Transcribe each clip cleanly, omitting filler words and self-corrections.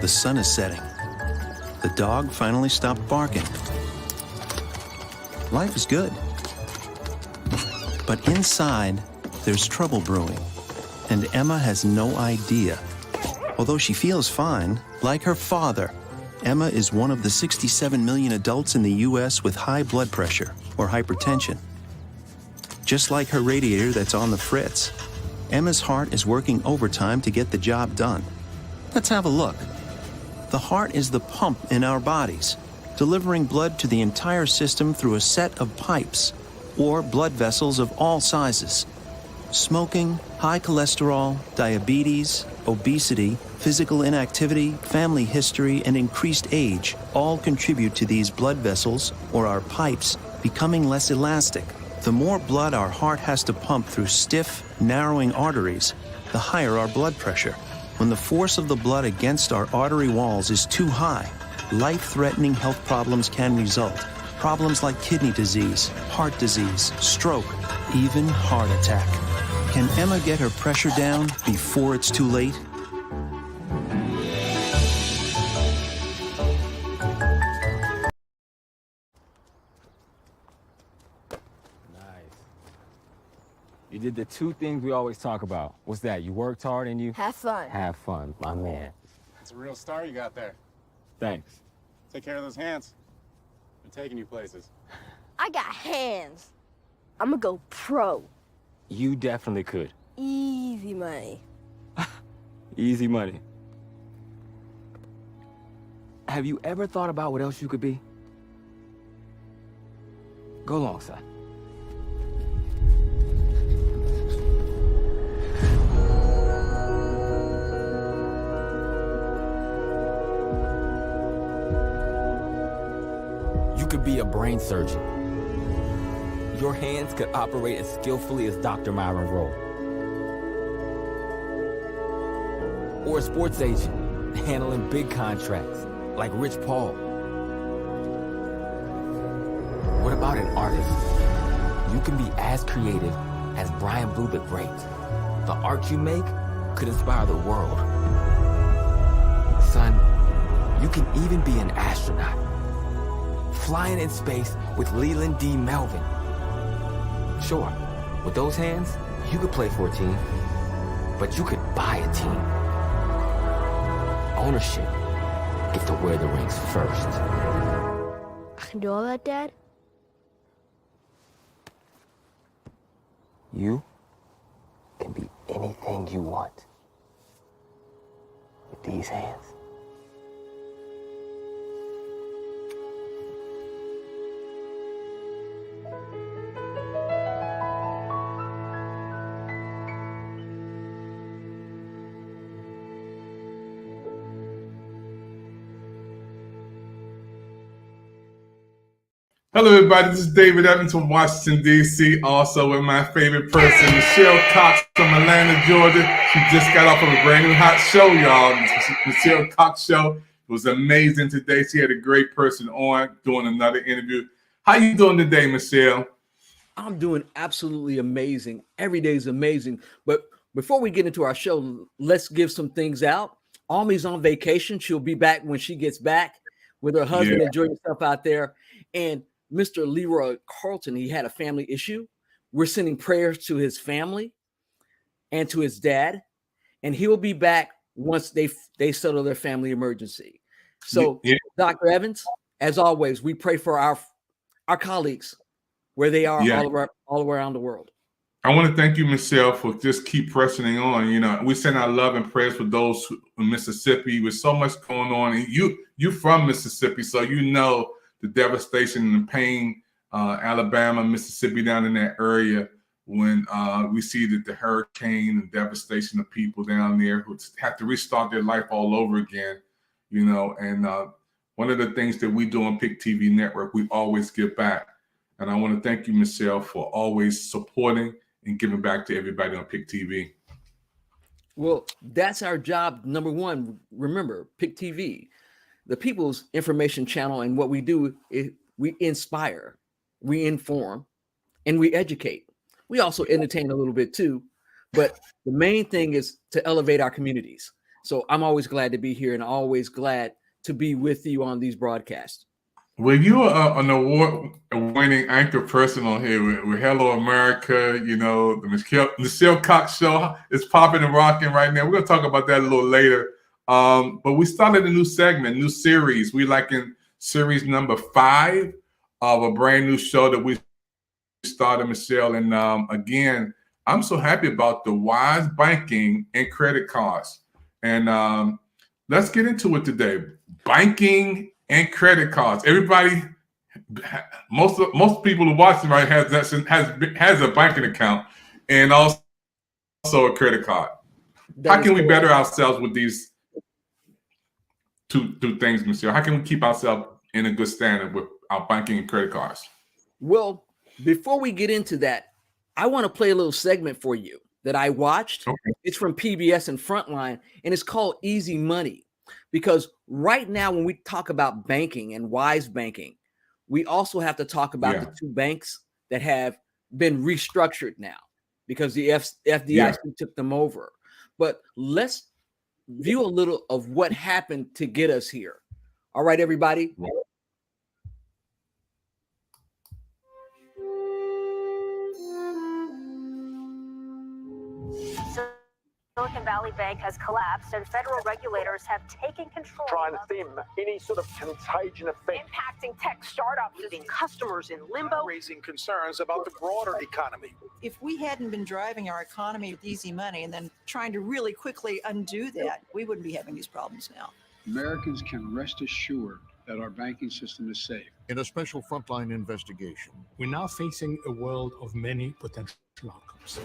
The sun is setting. The dog finally stopped barking. Life is good. But inside, there's trouble brewing, and Emma has no idea. Although she feels fine, like her father, Emma is one of the 67 million adults in the U.S. with high blood pressure or hypertension. Just like her radiator that's on the fritz, Emma's heart is working overtime to get the job done. Let's have a look. The heart is the pump in our bodies, delivering blood to the entire system through a set of pipes, or blood vessels of all sizes. Smoking, high cholesterol, diabetes, obesity, physical inactivity, family history, and increased age all contribute to these blood vessels, or our pipes, becoming less elastic. The more blood our heart has to pump through stiff, narrowing arteries, the higher our blood pressure. When the force of the blood against our artery walls is too high, life-threatening health problems can result. Problems like kidney disease, heart disease, stroke, even heart attack. Can Emma get her pressure down before it's too late? You did the two things we always talk about. What's that? You worked hard and you... Have fun. Have fun, my man. It's a real star you got there. Thanks. Take care of those hands. They're taking you places. I got hands. I'm gonna go pro. You definitely could. Easy money. Easy money. Have you ever thought about what else you could be? Go along, son. You could be a brain surgeon. Your hands could operate as skillfully as Dr. Myron Rowe. Or a sports agent, handling big contracts, like Rich Paul. What about an artist? You can be as creative as Brian Blue the Great. The art you make could inspire the world. Son, you can even be an astronaut. Flying in space with Leland D. Melvin. Sure, with those hands, you could play for a team, but you could buy a team. Ownership. Get to wear the rings first. I can do all that, Dad? You can be anything you want with these hands. Hello, everybody. This is David Evans from Washington, D.C. Also with my favorite person, Michelle Cox from Atlanta, Georgia. She just got off of a brand new hot show, y'all. Michelle Cox show. It was amazing today. She had a great person on doing another interview. How you doing today, Michelle? I'm doing absolutely amazing. Every day is amazing. But before we get into our show, let's give some things out. Almi's on vacation. She'll be back when she gets back with her husband. Enjoy yourself out there. And Mr. Leroy Carlton, he had a family issue. We're sending prayers to his family and to his dad, and he will be back once they settle their family emergency. So, Dr. Evans, as always, we pray for our colleagues where they are all around the world. I want to thank you, Michelle, for just keep pressing on. You know, we send our love and prayers for those in Mississippi with so much going on. And you from Mississippi, so you know the devastation and the pain, Alabama, Mississippi, down in that area, when we see that the hurricane and devastation of people down there who have to restart their life all over again, you know. And one of the things that we do on PIC TV Network, we always give back. And I want to thank you, Michelle, for always supporting and giving back to everybody on PIC TV. Well, that's our job. Number one, remember, PIC TV, the People's Information Channel, and what we do is we inspire, we inform, and we educate. We also entertain a little bit too, but the main thing is to elevate our communities. So I'm always glad to be here and always glad to be with you on these broadcasts. Well, you are an award-winning anchor person on here with Hello America. You know, the Michelle Cox Show is popping and rocking right now. We're going to talk about that a little later. But we started a new segment, new series. We like in series number 5 of a brand new show that we started, Michelle. And again, I'm so happy about the wise banking and credit cards. And let's get into it today. Banking and credit cards. Everybody, most people who watch right has a banking account and also a credit card. How can we better ourselves with these two things, Michelle? How can we keep ourselves in a good standard with our banking and credit cards? Well, before we get into that, I want to play a little segment for you that I watched. Okay. It's from PBS and Frontline, and it's called Easy Money. Because right now, when we talk about banking and wise banking, we also have to talk about the 2 banks that have been restructured now because the FDIC took them over. But let's view a little of what happened to get us here. All right, everybody. Silicon Valley Bank has collapsed and federal regulators have taken control. Trying to stem any sort of contagion effect. Impacting tech startups, leaving customers in limbo. Raising concerns about the broader economy. If we hadn't been driving our economy with easy money and then trying to really quickly undo that, we wouldn't be having these problems now. Americans can rest assured that our banking system is safe. In a special Frontline investigation, we're now facing a world of many potential outcomes.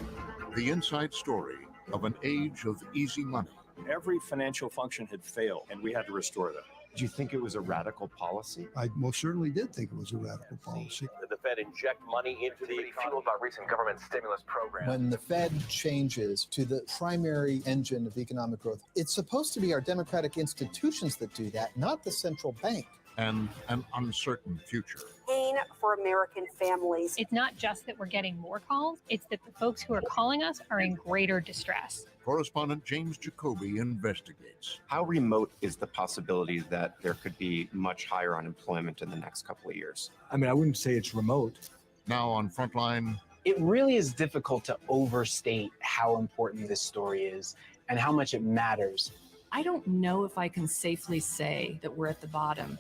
The inside story of an age of easy money. Every financial function had failed, and we had to restore them. Do you think it was a radical policy? I most certainly did think it was a radical policy. Did the Fed inject money into the economy? About recent government stimulus programs. When the Fed changes to the primary engine of economic growth, it's supposed to be our democratic institutions that do that, not the central bank. And an uncertain future. Pain for American families. It's not just that we're getting more calls, it's that the folks who are calling us are in greater distress. Correspondent James Jacoby investigates. How remote is the possibility that there could be much higher unemployment in the next couple of years? I mean, I wouldn't say it's remote. Now on Frontline. It really is difficult to overstate how important this story is and how much it matters. I don't know if I can safely say that we're at the bottom,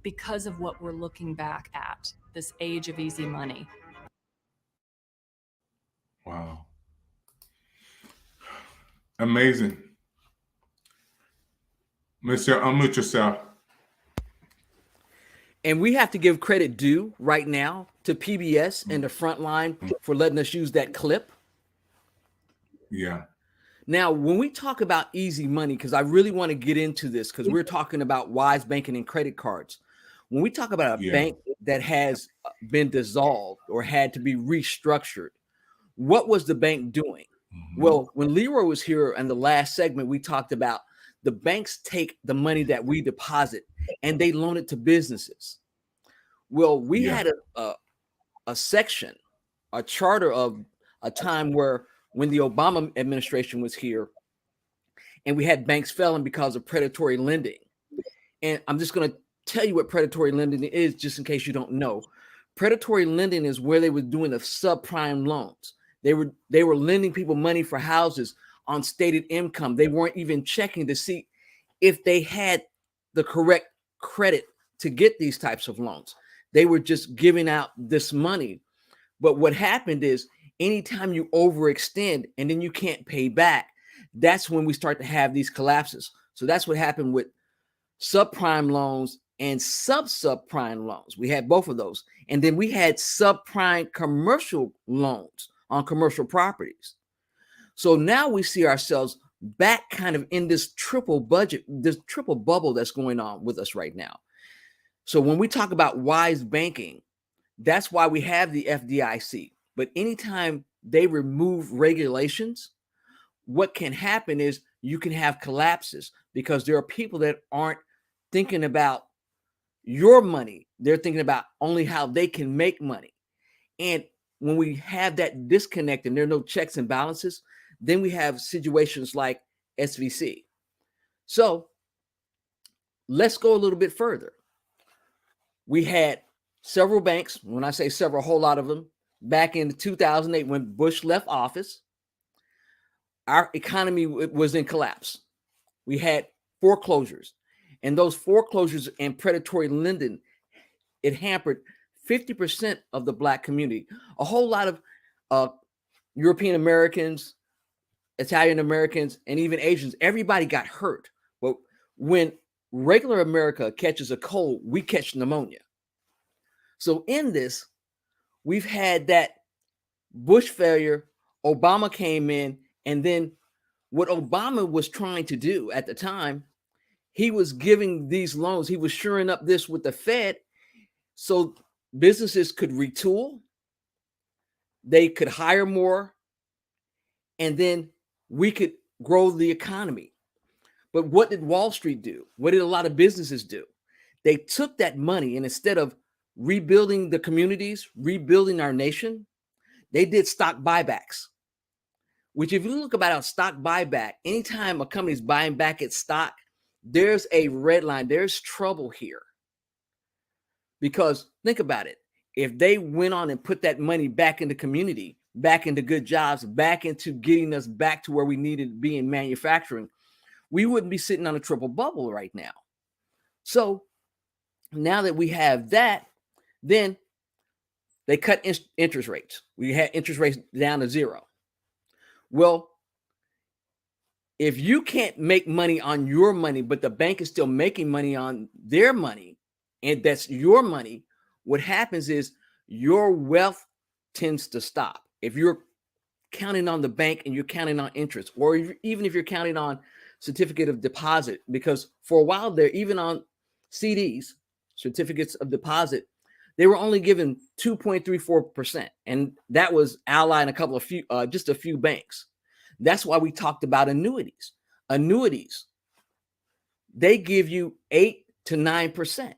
because of what we're looking back at, this age of easy money. Wow. Amazing. Mr. Unmute yourself. And we have to give credit due right now to PBS and the Frontline for letting us use that clip. Yeah. Now, when we talk about easy money, because I really want to get into this, because we're talking about wise banking and credit cards. When we talk about a bank that has been dissolved or had to be restructured, what was the bank doing? Well, when Leroy was here in the last segment, we talked about the banks take the money that we deposit and they loan it to businesses. Well, we had a section, a charter of a time where when the Obama administration was here and we had banks failing because of predatory lending. And I'm just going to tell you what predatory lending is, just in case you don't know. Predatory lending is where they were doing the subprime loans. They were lending people money for houses on stated income. They weren't even checking to see if they had the correct credit to get these types of loans. They were just giving out this money. But what happened is anytime you overextend and then you can't pay back, that's when we start to have these collapses. So that's what happened with subprime loans and subprime loans. We had both of those. And then we had subprime commercial loans on commercial properties. So now we see ourselves back kind of in this triple bubble that's going on with us right now. So when we talk about wise banking, that's why we have the FDIC. But anytime they remove regulations, what can happen is you can have collapses because there are people that aren't thinking about your money. They're thinking about only how they can make money. And when we have that disconnect and there are no checks and balances, then we have situations like SVC. So let's go a little bit further. We had several banks, when I say several, a whole lot of them, back in 2008 when Bush left office. Our economy was in collapse. We had foreclosures, and those foreclosures and predatory lending, it hampered 50% of the Black community. A whole lot of European Americans, Italian Americans, and even Asians, everybody got hurt. But when regular America catches a cold, we catch pneumonia. So in this, we've had that Bush failure, Obama came in, and then what Obama was trying to do at the time, he was giving these loans, he was shoring up this with the Fed so businesses could retool, they could hire more, and then we could grow the economy. But what did Wall Street do? What did a lot of businesses do? They took that money, and instead of rebuilding the communities, rebuilding our nation, they did stock buybacks. Which, if you look about a stock buyback, anytime a company is buying back its stock, there's a red line. There's trouble here. Because think about it. If they went on and put that money back in the community, back into good jobs, back into getting us back to where we needed to be in manufacturing, we wouldn't be sitting on a triple bubble right now. So now that we have that, then they cut interest rates. We had interest rates down to zero. Well, if you can't make money on your money, but the bank is still making money on their money, and that's your money, what happens is your wealth tends to stop. If you're counting on the bank and you're counting on interest, or even if you're counting on certificate of deposit, because for a while there, even on CDs, certificates of deposit, they were only given 2.34%. And that was Ally and just a few banks. That's why we talked about annuities. Annuities, they give you 8 to 9%,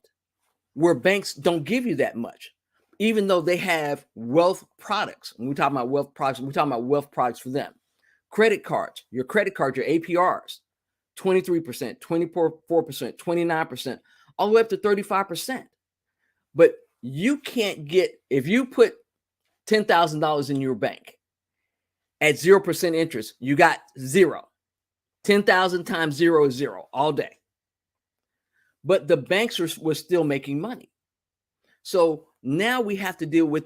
where banks don't give you that much, even though they have wealth products. When we talk about wealth products, we're talking about wealth products for them. Credit cards, your APRs, 23%, 24%, 29%, all the way up to 35%. But you can't get, if you put $10,000 in your bank at 0% interest, you got zero. 10,000 times zero is zero all day. But the banks were still making money. So now we have to deal with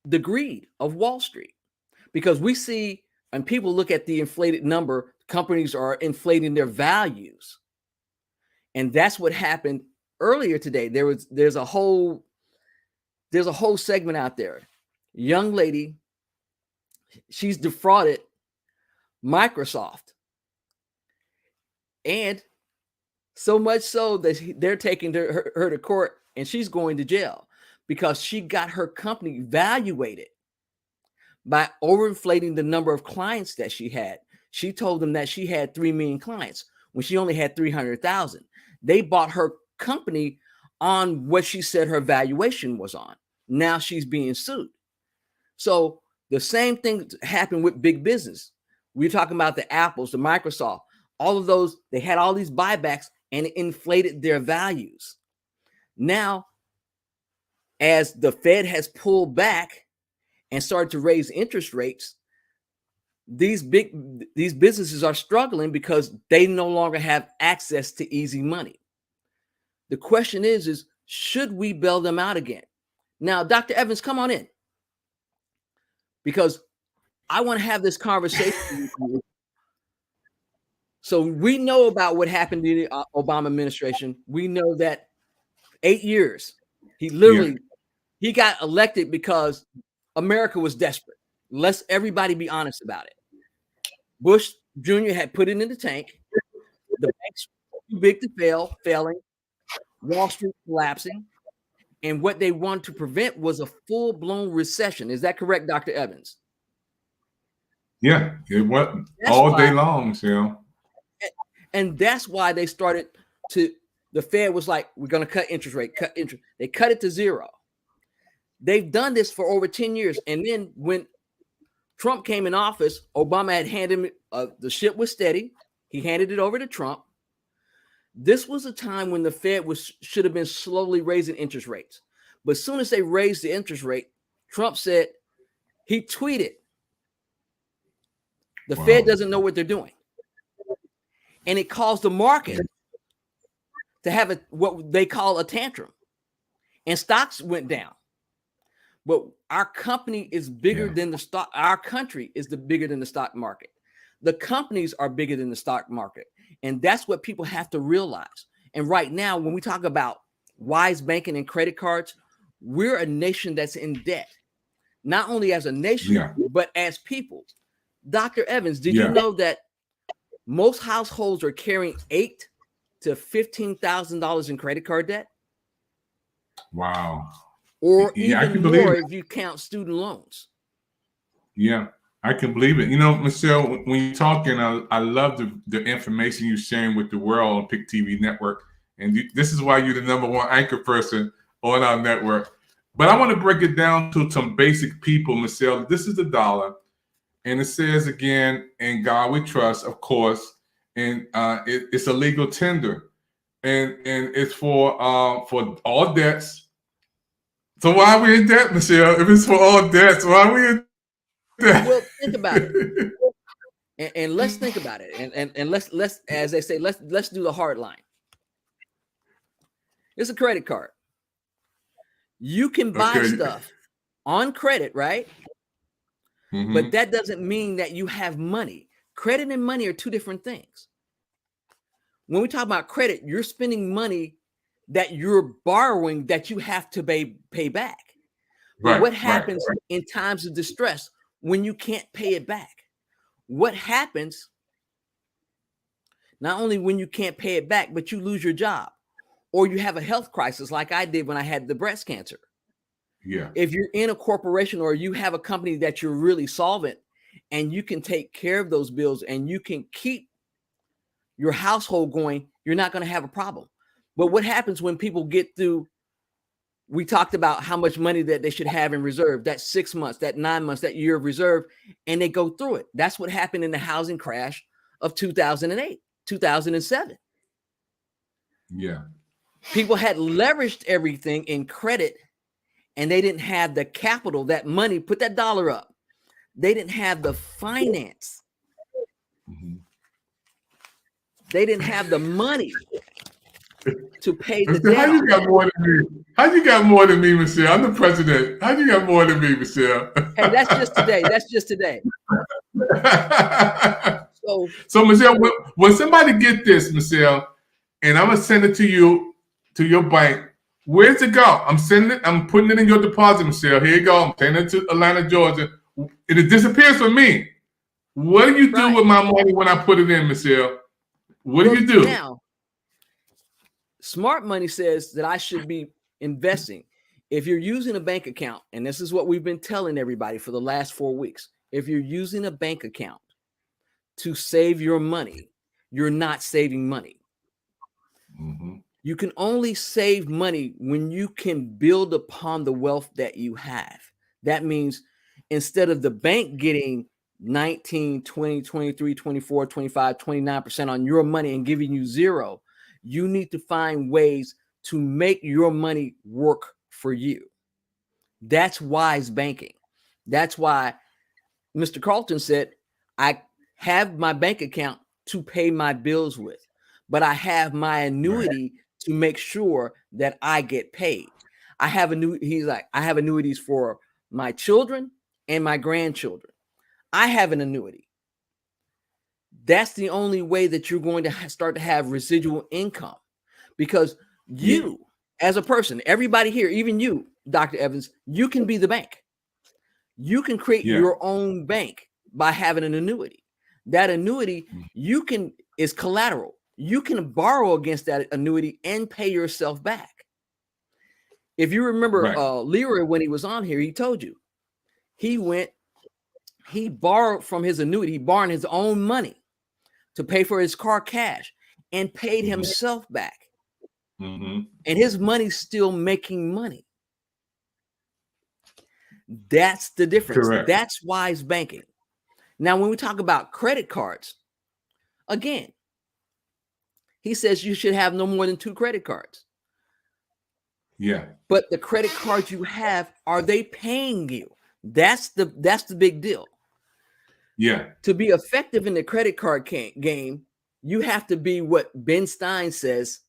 the greed of Wall Street, because we see, and people look at the inflated number, companies are inflating their values. And that's what happened earlier today. There's a whole segment out there. Young lady, she's defrauded Microsoft. And so much so that they're taking her to court, and she's going to jail because she got her company valuated by overinflating the number of clients that she had. She told them that she had 3 million clients when she only had 300,000. They bought her company on what she said her valuation was on. Now she's being sued. So the same thing happened with big business. We're talking about the Apples, the Microsoft, all of those. They had all these buybacks and it inflated their values. Now, as the Fed has pulled back and started to raise interest rates, these businesses are struggling because they no longer have access to easy money. The question is should we bail them out again? Now, Dr. Evans, come on in, because I want to have this conversation with you. So we know about what happened in the Obama administration. We know that 8 years, he got elected because America was desperate. Let's everybody be honest about it. Bush Jr. had put it in the tank. The banks were too big to fail, failing. Wall Street collapsing. And what they wanted to prevent was a full-blown recession. Is that correct, Dr. Evans? Yeah, it went all day long, And that's why they started the Fed was like, we're going to cut interest rate, cut interest. They cut it to zero. They've done this for over 10 years. And then when Trump came in office, Obama had handed him, the ship was steady. He handed it over to Trump. This was a time when the Fed should have been slowly raising interest rates. But as soon as they raised the interest rate, Trump said, he tweeted, the Fed doesn't know what they're doing. And it caused the market to have what they call a tantrum. And stocks went down. But our company is bigger than the stock. Our country is bigger than the stock market. The companies are bigger than the stock market. And that's what people have to realize. And right now, when we talk about wise banking and credit cards, we're a nation that's in debt, not only as a nation, but as people. Dr. Evans, did you know that most households are carrying $8,000 to $15,000 in credit card debt? Wow. Or I even can believe more it. if you count student loans. Yeah, I can believe it. You know, Michelle, when you're talking, I love the information you're sharing with the world on PIC TV network. And this is why you're the #1 anchor person on our network. But I want to break it down to some basic people, Michelle. This is the dollar. And it says again, in God we trust, of course. And it's a legal tender. And it's for all debts. So why are we in debt, Michelle? If it's for all debts, why are we in debt? Well, think about it. And let's think about it. And let's, as they say, let's do the hard line. It's a credit card. You can buy stuff on credit, right? Mm-hmm. But that doesn't mean that you have money. Credit and money are two different things. When we talk about credit, you're spending money that you're borrowing that you have to pay back. But what happens in times of distress when you can't pay it back? What happens not only when you can't pay it back, but you lose your job or you have a health crisis like I did when I had the breast cancer. Yeah. If you're in a corporation or you have a company that you're really solvent and you can take care of those bills and you can keep your household going, you're not going to have a problem. But what happens when people get through? We talked about how much money that they should have in reserve, that 6 months, that 9 months, that year of reserve, and they go through it. That's what happened in the housing crash of 2008, 2007. Yeah. People had leveraged everything in credit and they didn't have the capital, that money, put that dollar up. They didn't have the finance. Mm-hmm. They didn't have the money to pay the debt. How you got more than me? How you got more than me, Michelle? I'm the president. How you got more than me, Michelle? Hey, that's just today. That's just today. So Michelle, when somebody get this, Michelle, and I'm gonna send it to you to your bank, where's it go? I'm sending it. I'm putting it in your deposit, Michelle. Here you go. I'm sending it to Atlanta, Georgia, and it disappears from me. What do you do with my money when I put it in, Michelle? What do you do? Now, smart money says that I should be investing. If you're using a bank account, and this is what we've been telling everybody for the last 4 weeks, if you're using a bank account to save your money, you're not saving money. Mm-hmm. You can only save money when you can build upon the wealth that you have. That means instead of the bank getting 19, 20, 23, 24, 25, 29% on your money and giving you zero, you need to find ways to make your money work for you. That's wise banking. That's why Mr. Carlton said, I have my bank account to pay my bills with, but I have my annuity to make sure that I get paid. I have he's like, I have annuities for my children and my grandchildren. I have an annuity. That's the only way that you're going to start to have residual income, because you, as a person, everybody here, even you, Dr. Evans, you can be the bank. You can create your own bank by having an annuity. That annuity is collateral. You can borrow against that annuity and pay yourself back. If you remember Leroy, when he was on here, he told you he borrowed from his annuity. He borrowed his own money to pay for his car cash and paid himself back. Mm-hmm. And his money's still making money. That's the difference. Correct. That's wise banking. Now, when we talk about credit cards, again, he says you should have no more than 2 credit cards. Yeah. But the credit cards you have, are they paying you? That's the big deal. Yeah. To be effective in the credit card game, you have to be what Ben Stein says,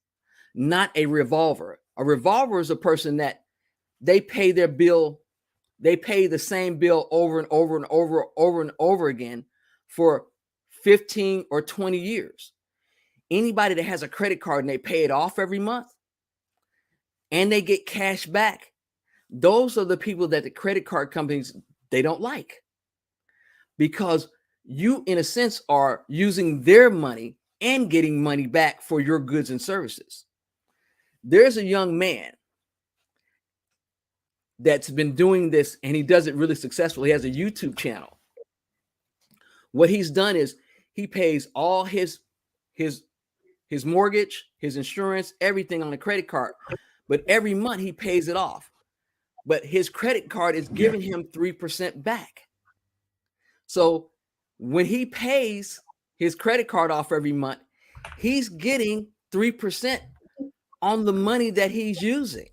not a revolver. A revolver is a person that they pay their bill, they pay the same bill over and over and over again for 15 or 20 years. Anybody that has a credit card and they pay it off every month and they get cash back, those are the people that the credit card companies, they don't like, because you, in a sense, are using their money and getting money back for your goods and services. There's a young man that's been doing this, and he does it really successfully. He has a YouTube channel. What he's done is he pays all his mortgage, his insurance, everything on a credit card, but every month he pays it off. But his credit card is giving him 3% back. So when he pays his credit card off every month, he's getting 3% on the money that he's using.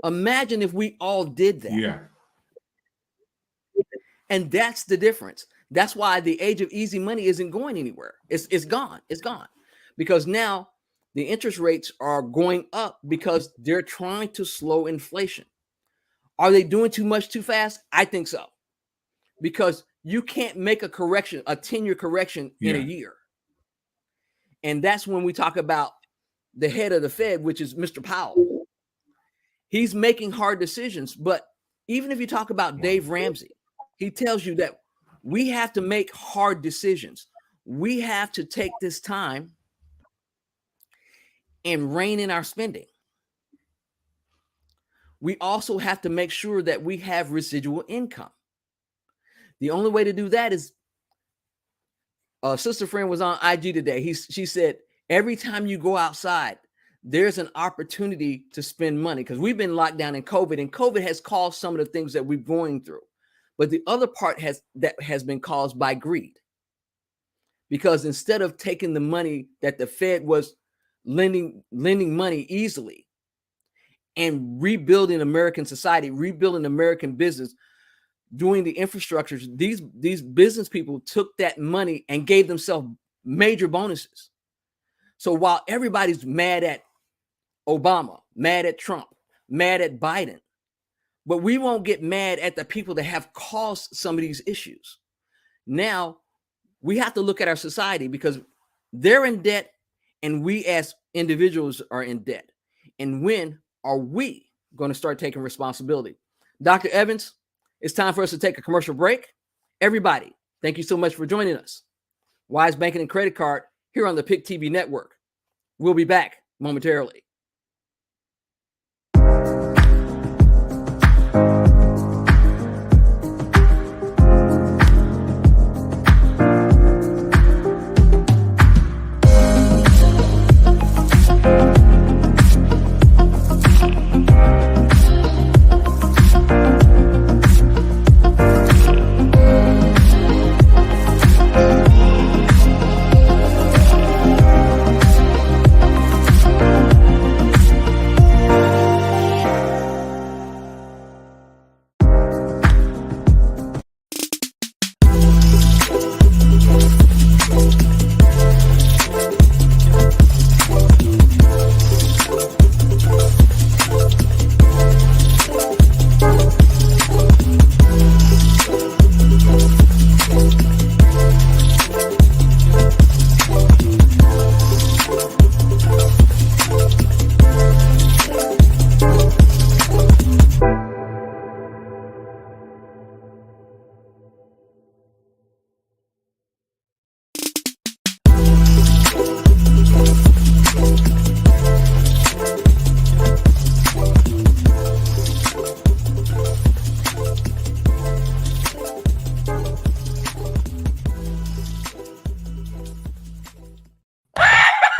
Imagine if we all did that. Yeah. And that's the difference. That's why the age of easy money isn't going anywhere. It's gone. It's gone. Because now the interest rates are going up because they're trying to slow inflation. Are they doing too much too fast? I think so. Because you can't make a correction, a 10-year correction in a year. And that's when we talk about the head of the Fed, which is Mr. Powell. He's making hard decisions. But even if you talk about Dave Ramsey, he tells you that we have to make hard decisions. We have to take this time and rein in our spending. We also have to make sure that we have residual income. The only way to do that is, a sister friend was on IG today. She said, every time you go outside, there's an opportunity to spend money, because we've been locked down in COVID, and COVID has caused some of the things that we're going through. But the other part has been caused by greed. Because instead of taking the money that the Fed was lending money easily and rebuilding American society, rebuilding American business, doing the infrastructures, these business people took that money and gave themselves major bonuses. So while everybody's mad at Obama, mad at Trump, mad at Biden, but we won't get mad at the people that have caused some of these issues. Now we have to look at our society, because they're in debt and we as individuals are in debt. And when are we going to start taking responsibility? Dr. Evans, it's time for us to take a commercial break. Everybody, thank you so much for joining us. Wise Banking and Credit Card here on the PIC TV network. We'll be back momentarily.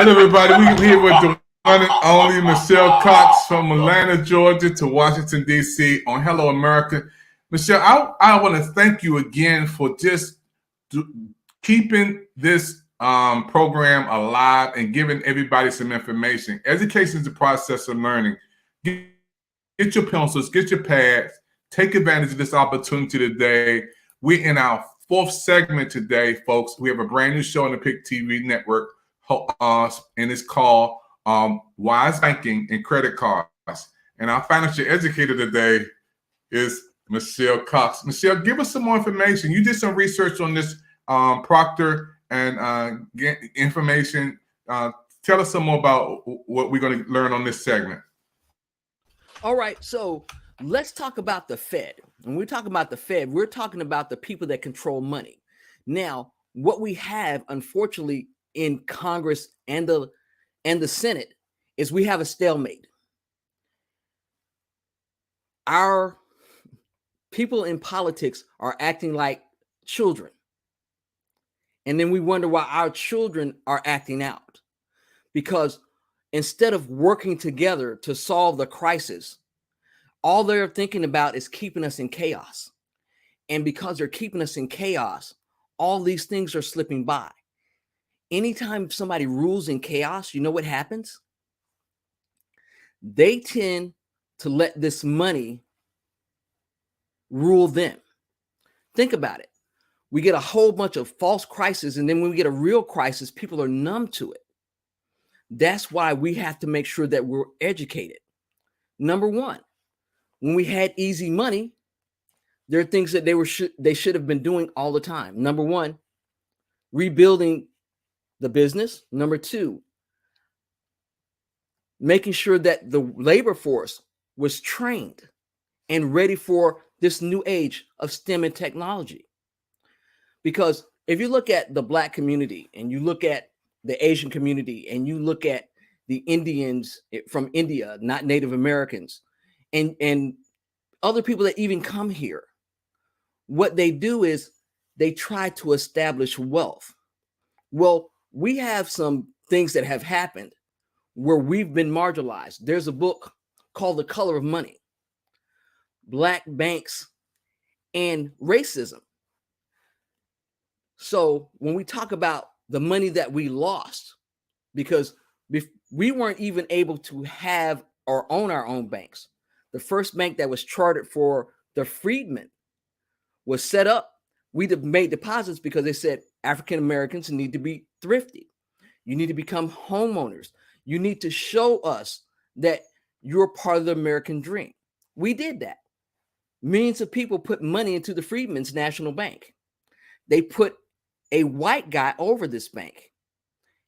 Hello, everybody. We're here with the one and only Michelle Cox from Atlanta, Georgia to Washington, D.C. on Hello America. Michelle, I want to thank you again for just keeping this program alive and giving everybody some information. Education is the process of learning. Get your pencils, get your pads, take advantage of this opportunity today. We're in our fourth segment today, folks. We have a brand new show on the PIC TV network, and it's called Wise Banking and Credit Cards. And our financial educator today is Michelle Cox. Michelle, give us some more information. You did some research on this Proctor and get information. Tell us some more about what we're going to learn on this segment. All right, so let's talk about the Fed. When we talk about the Fed, we're talking about the people that control money. Now, what we have, unfortunately, in Congress and the Senate is we have a stalemate. Our people in politics are acting like children. And then we wonder why our children are acting out. Because instead of working together to solve the crisis, all they're thinking about is keeping us in chaos. And because they're keeping us in chaos, all these things are slipping by. Anytime somebody rules in chaos, you know what happens? They tend to let this money rule them. Think about it. We get a whole bunch of false crises, and then when we get a real crisis, people are numb to it. That's why we have to make sure that we're educated. Number one, when we had easy money, there are things that they should have been doing all the time. Number one, rebuilding the business. Number two, making sure that the labor force was trained and ready for this new age of STEM and technology. Because if you look at the Black community and you look at the Asian community and you look at the Indians from India, not Native Americans, and other people that even come here, what they do is they try to establish wealth. Well, we have some things that have happened where we've been marginalized. There's a book called The Color of Money, Black Banks and Racism. So when we talk about the money that we lost, because we weren't even able to have or own our own banks. The first bank that was chartered for the freedmen was set up. We made deposits because they said African Americans need to be thrifty. You need to become homeowners. You need to show us that you're part of the American dream. We did that. Millions of people put money into the Freedmen's National Bank. They put a white guy over this bank.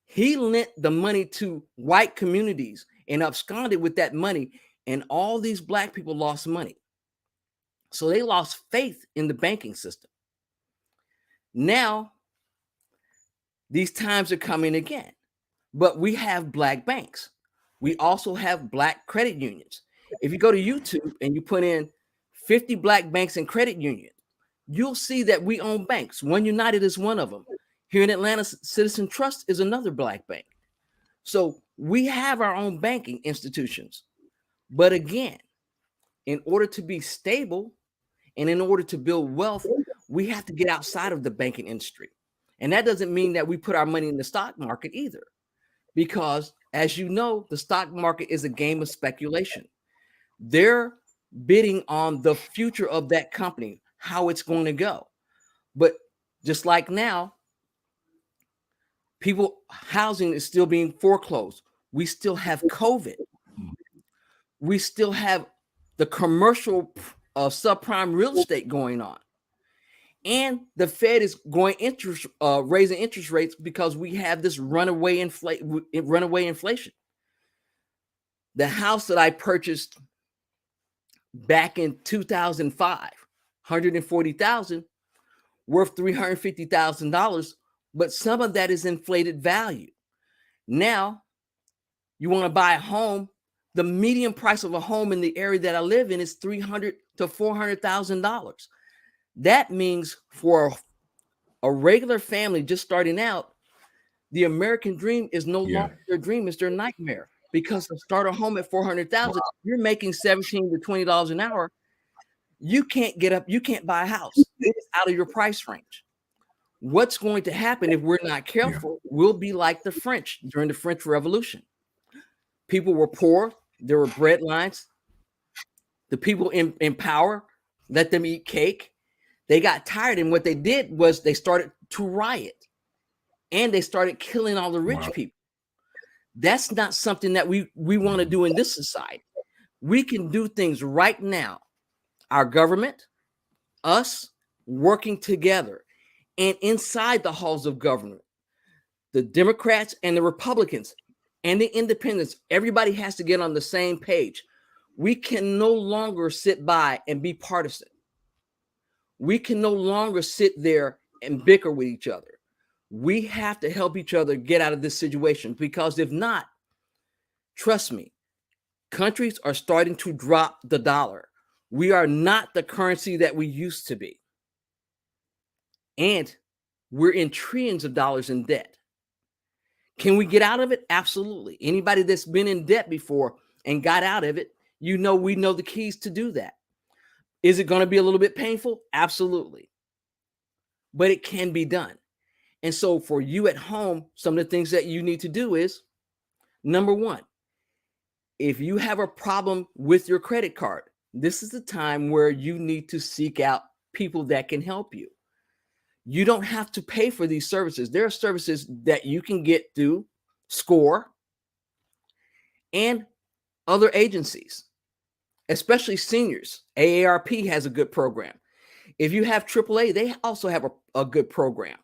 He lent the money to white communities and absconded with that money, and all these Black people lost money. So they lost faith in the banking system. Now, these times are coming again, but we have Black banks. We also have Black credit unions. If you go to YouTube and you put in 50 Black banks and credit unions, you'll see that we own banks. One United is one of them. Here in Atlanta, Citizen Trust is another Black bank. So we have our own banking institutions. But again, in order to be stable and in order to build wealth, we have to get outside of the banking industry. And that doesn't mean that we put our money in the stock market either. Because as you know, the stock market is a game of speculation. They're bidding on the future of that company, how it's going to go. But just like now, housing is still being foreclosed. We still have COVID. We still have the commercial subprime real estate going on. And the Fed is raising interest rates because we have this runaway inflation. The house that I purchased back in 2005, $140,000, worth $350,000, but some of that is inflated value. Now, you want to buy a home. The median price of a home in the area that I live in is $300,000 to $400,000. That means for a regular family just starting out, the American dream is no longer their dream; it's their nightmare. Because to start a home at $400,000, you're making $17 to $20 an hour. You can't get up. You can't buy a house. It's out of your price range. What's going to happen if we're not careful? We'll be like the French during the French Revolution. People were poor. There were bread lines. The people in power let them eat cake. They got tired, and what they did was they started to riot, and they started killing all the rich people. That's not something that we want to do in this society. We can do things right now. Our government, us, working together, and inside the halls of government, the Democrats and the Republicans and the independents, everybody has to get on the same page. We can no longer sit by and be partisan. We can no longer sit there and bicker with each other. We have to help each other get out of this situation, because if not, trust me, countries are starting to drop the dollar. We are not the currency that we used to be. And we're in trillions of dollars in debt. Can we get out of it? Absolutely. Anybody that's been in debt before and got out of it, we know the keys to do that. Is it going to be a little bit painful? Absolutely. But it can be done. And so for you at home, some of the things that you need to do is, number one, if you have a problem with your credit card, this is the time where you need to seek out people that can help you. You don't have to pay for these services. There are services that you can get through SCORE and other agencies, especially seniors. AARP has a good program. If you have AAA, they also have a good program.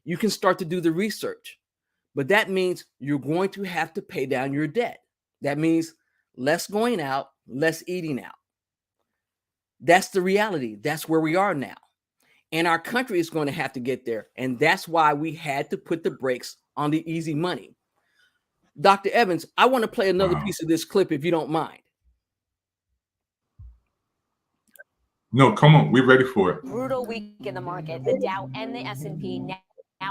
You can start to do the research, but that means you're going to have to pay down your debt. That means less going out, less eating out. That's the reality. That's where we are now. And our country is going to have to get there. And that's why we had to put the brakes on the easy money. Dr. Evans, I want to play another piece of this clip if you don't mind. No, come on. We're ready for it. Brutal week in the market. The Dow and the S&P now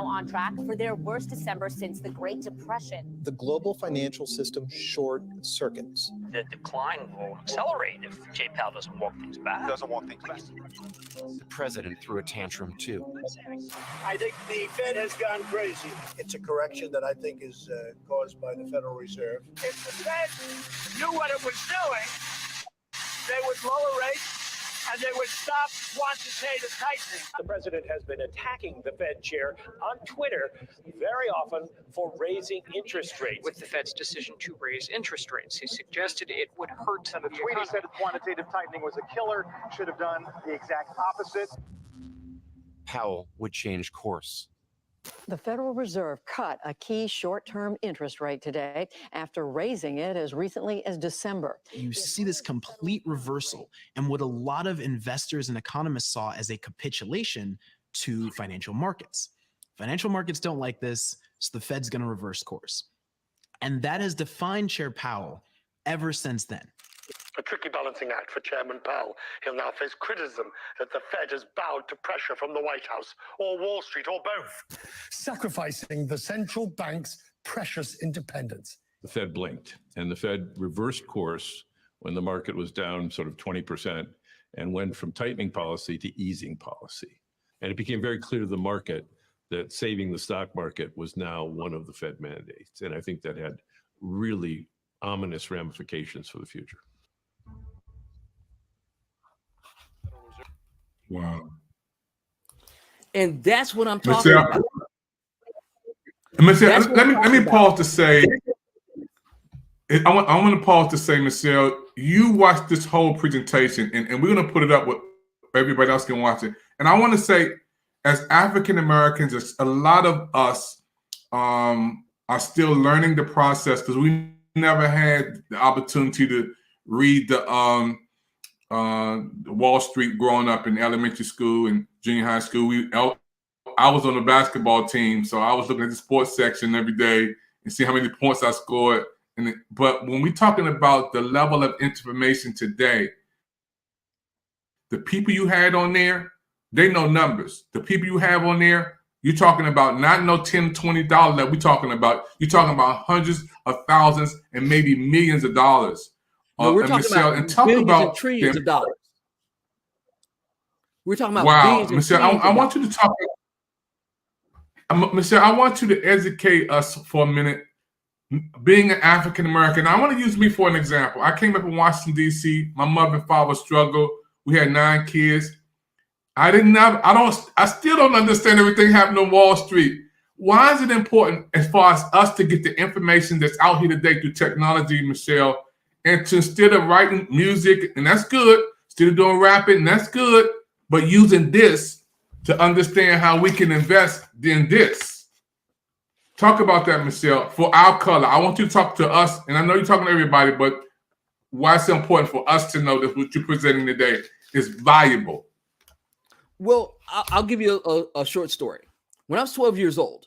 on track for their worst December since the Great Depression. The global financial system short circuits. The decline will accelerate if Jay Powell doesn't walk things back. The president threw a tantrum too. I think the Fed has gone crazy. It's a correction that I think is caused by the Federal Reserve. If the Fed knew what it was doing, they would lower rates and they would stop quantitative tightening. The president has been attacking the Fed chair on Twitter very often for raising interest rates. With the Fed's decision to raise interest rates, he suggested it would hurt And the tweet he said quantitative tightening was a killer, should have done the exact opposite. Powell would change course. The Federal Reserve cut a key short-term interest rate today after raising it as recently as December. You see this complete reversal and what a lot of investors and economists saw as a capitulation to financial markets. Financial markets don't like this, so the Fed's going to reverse course. And that has defined Chair Powell ever since then. A tricky balancing act for Chairman Powell. He'll now face criticism that the Fed has bowed to pressure from the White House or Wall Street or both, sacrificing the central bank's precious independence. The Fed blinked, and the Fed reversed course when the market was down sort of 20% and went from tightening policy to easing policy. And it became very clear to the market that saving the stock market was now one of the Fed mandates. And I think that had really ominous ramifications for the future. Wow. And that's what I'm talking about. Michelle, let me pause to say, I want to pause to say, Michelle, you watched this whole presentation, and we're going to put it up with everybody else can watch it. And I want to say, as African Americans, a lot of us are still learning the process because we never had the opportunity to read the Wall Street growing up in elementary school and junior high school. I was on the basketball team, so I was looking at the sports section every day and see how many points I scored. But when we're talking about the level of information today, the people you had on there, they know numbers. The people you have on there, you're talking about not no $10, $20 that we're talking about. You're talking about hundreds of thousands and maybe millions of dollars. No, we're talking about billions and trillions of dollars. We're talking about wow, billions and Michelle, trillions I want you to talk. Michelle, I want you to educate us for a minute. Being an African American, I want to use me for an example. I came up in Washington, D.C. My mother and father struggled. We had 9 kids. I still don't understand everything happening on Wall Street. Why is it important as far as us to get the information that's out here today through technology, Michelle, and to instead of writing music, and that's good, instead of doing rapping, and that's good, but using this to understand how we can invest in this? Talk about that, Michelle, for our color. I want you to talk to us, and I know you're talking to everybody, but why it's important for us to know that what you're presenting today is valuable. Well, I'll give you a short story. When I was 12 years old,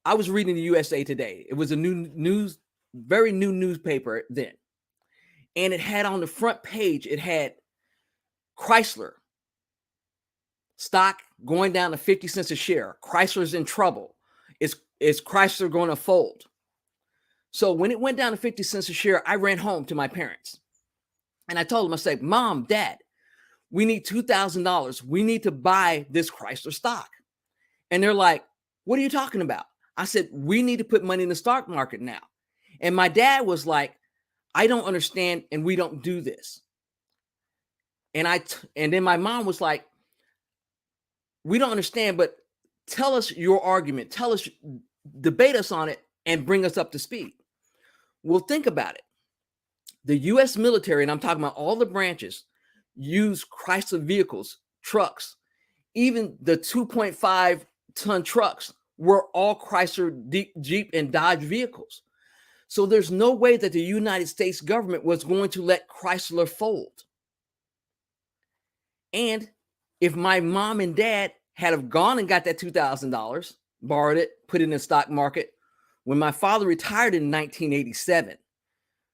I was reading the USA Today. It was a very new newspaper then. And it had on the front page, it had Chrysler stock going down to 50 cents a share. Chrysler's in trouble. Is Chrysler going to fold? So when it went down to 50 cents a share, I ran home to my parents. And I told them, I said, Mom, Dad, we need $2,000. We need to buy this Chrysler stock. And they're like, what are you talking about? I said, we need to put money in the stock market now. And my dad was like, I don't understand, and we don't do this. And then my mom was like, we don't understand, but tell us your argument. Tell us, debate us on it, and bring us up to speed. Well, think about it. The U.S. military, and I'm talking about all the branches, use Chrysler vehicles, trucks. Even the 2.5-ton trucks were all Chrysler, Jeep, and Dodge vehicles. So there's no way that the United States government was going to let Chrysler fold. And if my mom and dad had have gone and got that $2,000, borrowed it, put it in the stock market, when my father retired in 1987,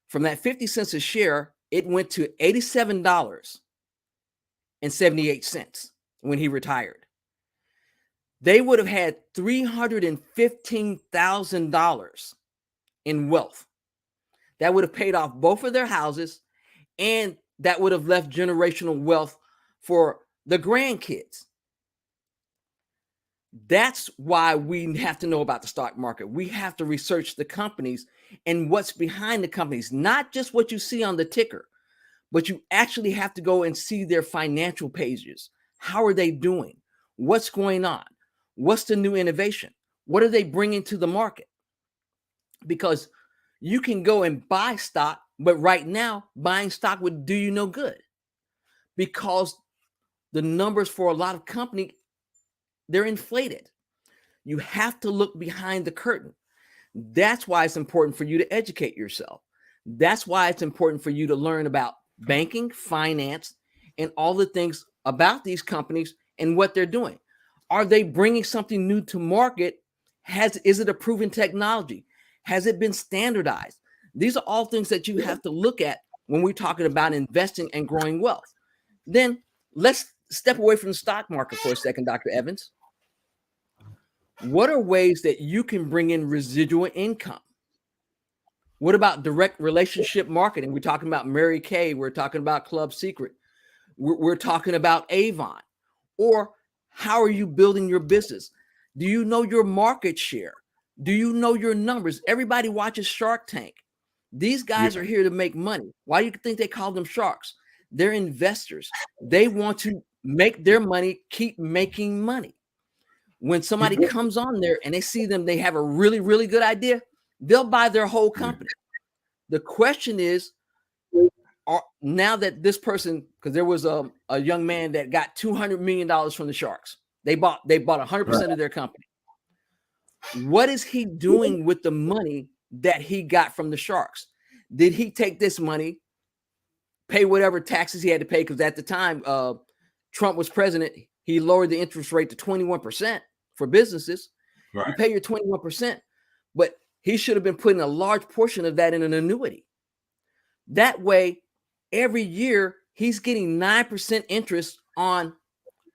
from that 50 cents a share, it went to $87.78 when he retired. They would have had $315,000 in wealth. That would have paid off both of their houses, and that would have left generational wealth for the grandkids. That's why we have to know about the stock market. We have to research the companies and what's behind the companies, not just what you see on the ticker, but you actually have to go and see their financial pages. How are they doing? What's going on? What's the new innovation? What are they bringing to the market? Because you can go and buy stock, but right now, buying stock would do you no good, because the numbers for a lot of companies, they're inflated. You have to look behind the curtain. That's why it's important for you to educate yourself. That's why it's important for you to learn about banking, finance, and all the things about these companies and what they're doing. Are they bringing something new to market? Is it a proven technology? Has it been standardized? These are all things that you have to look at when we're talking about investing and growing wealth. Then let's step away from the stock market for a second, Dr. Evans. What are ways that you can bring in residual income? What about direct relationship marketing? We're talking about Mary Kay. We're talking about Club Secret. We're talking about Avon. Or how are you building your business? Do you know your market share? Do you know your numbers? Everybody watches Shark Tank. These guys are here to make money. Why do you think they call them sharks? They're investors. They want to make their money, keep making money. When somebody comes on there and they see them, they have a really, really good idea, they'll buy their whole company. The question is, now that this person, because there was a young man that got $200 million from the Sharks. They bought 100% of their company. What is he doing with the money that he got from the Sharks? Did he take this money, pay whatever taxes he had to pay? Because at the time Trump was president, he lowered the interest rate to 21% for businesses. You pay your 21%, but he should have been putting a large portion of that in an annuity. That way, every year he's getting 9% interest on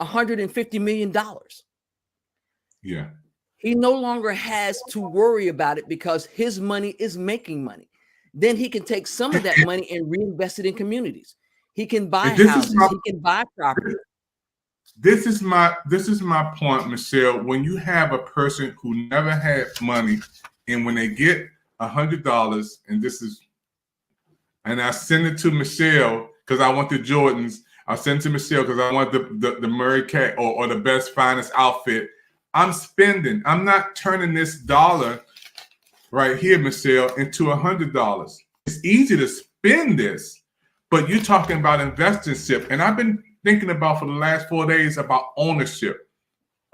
$150 million. Yeah. He no longer has to worry about it because his money is making money. Then he can take some of that money and reinvest it in communities. He can buy houses. He can buy property. This is my point, Michelle. When you have a person who never had money, and when they get $100, and I send it to Michelle because I want the Jordans. I send it to Michelle because I want the Murray Cat or the best finest outfit. I'm spending. I'm not turning this dollar right here, Michelle, into $100. It's easy to spend this, but you're talking about investorship, and I've been thinking about for the last 4 days about ownership,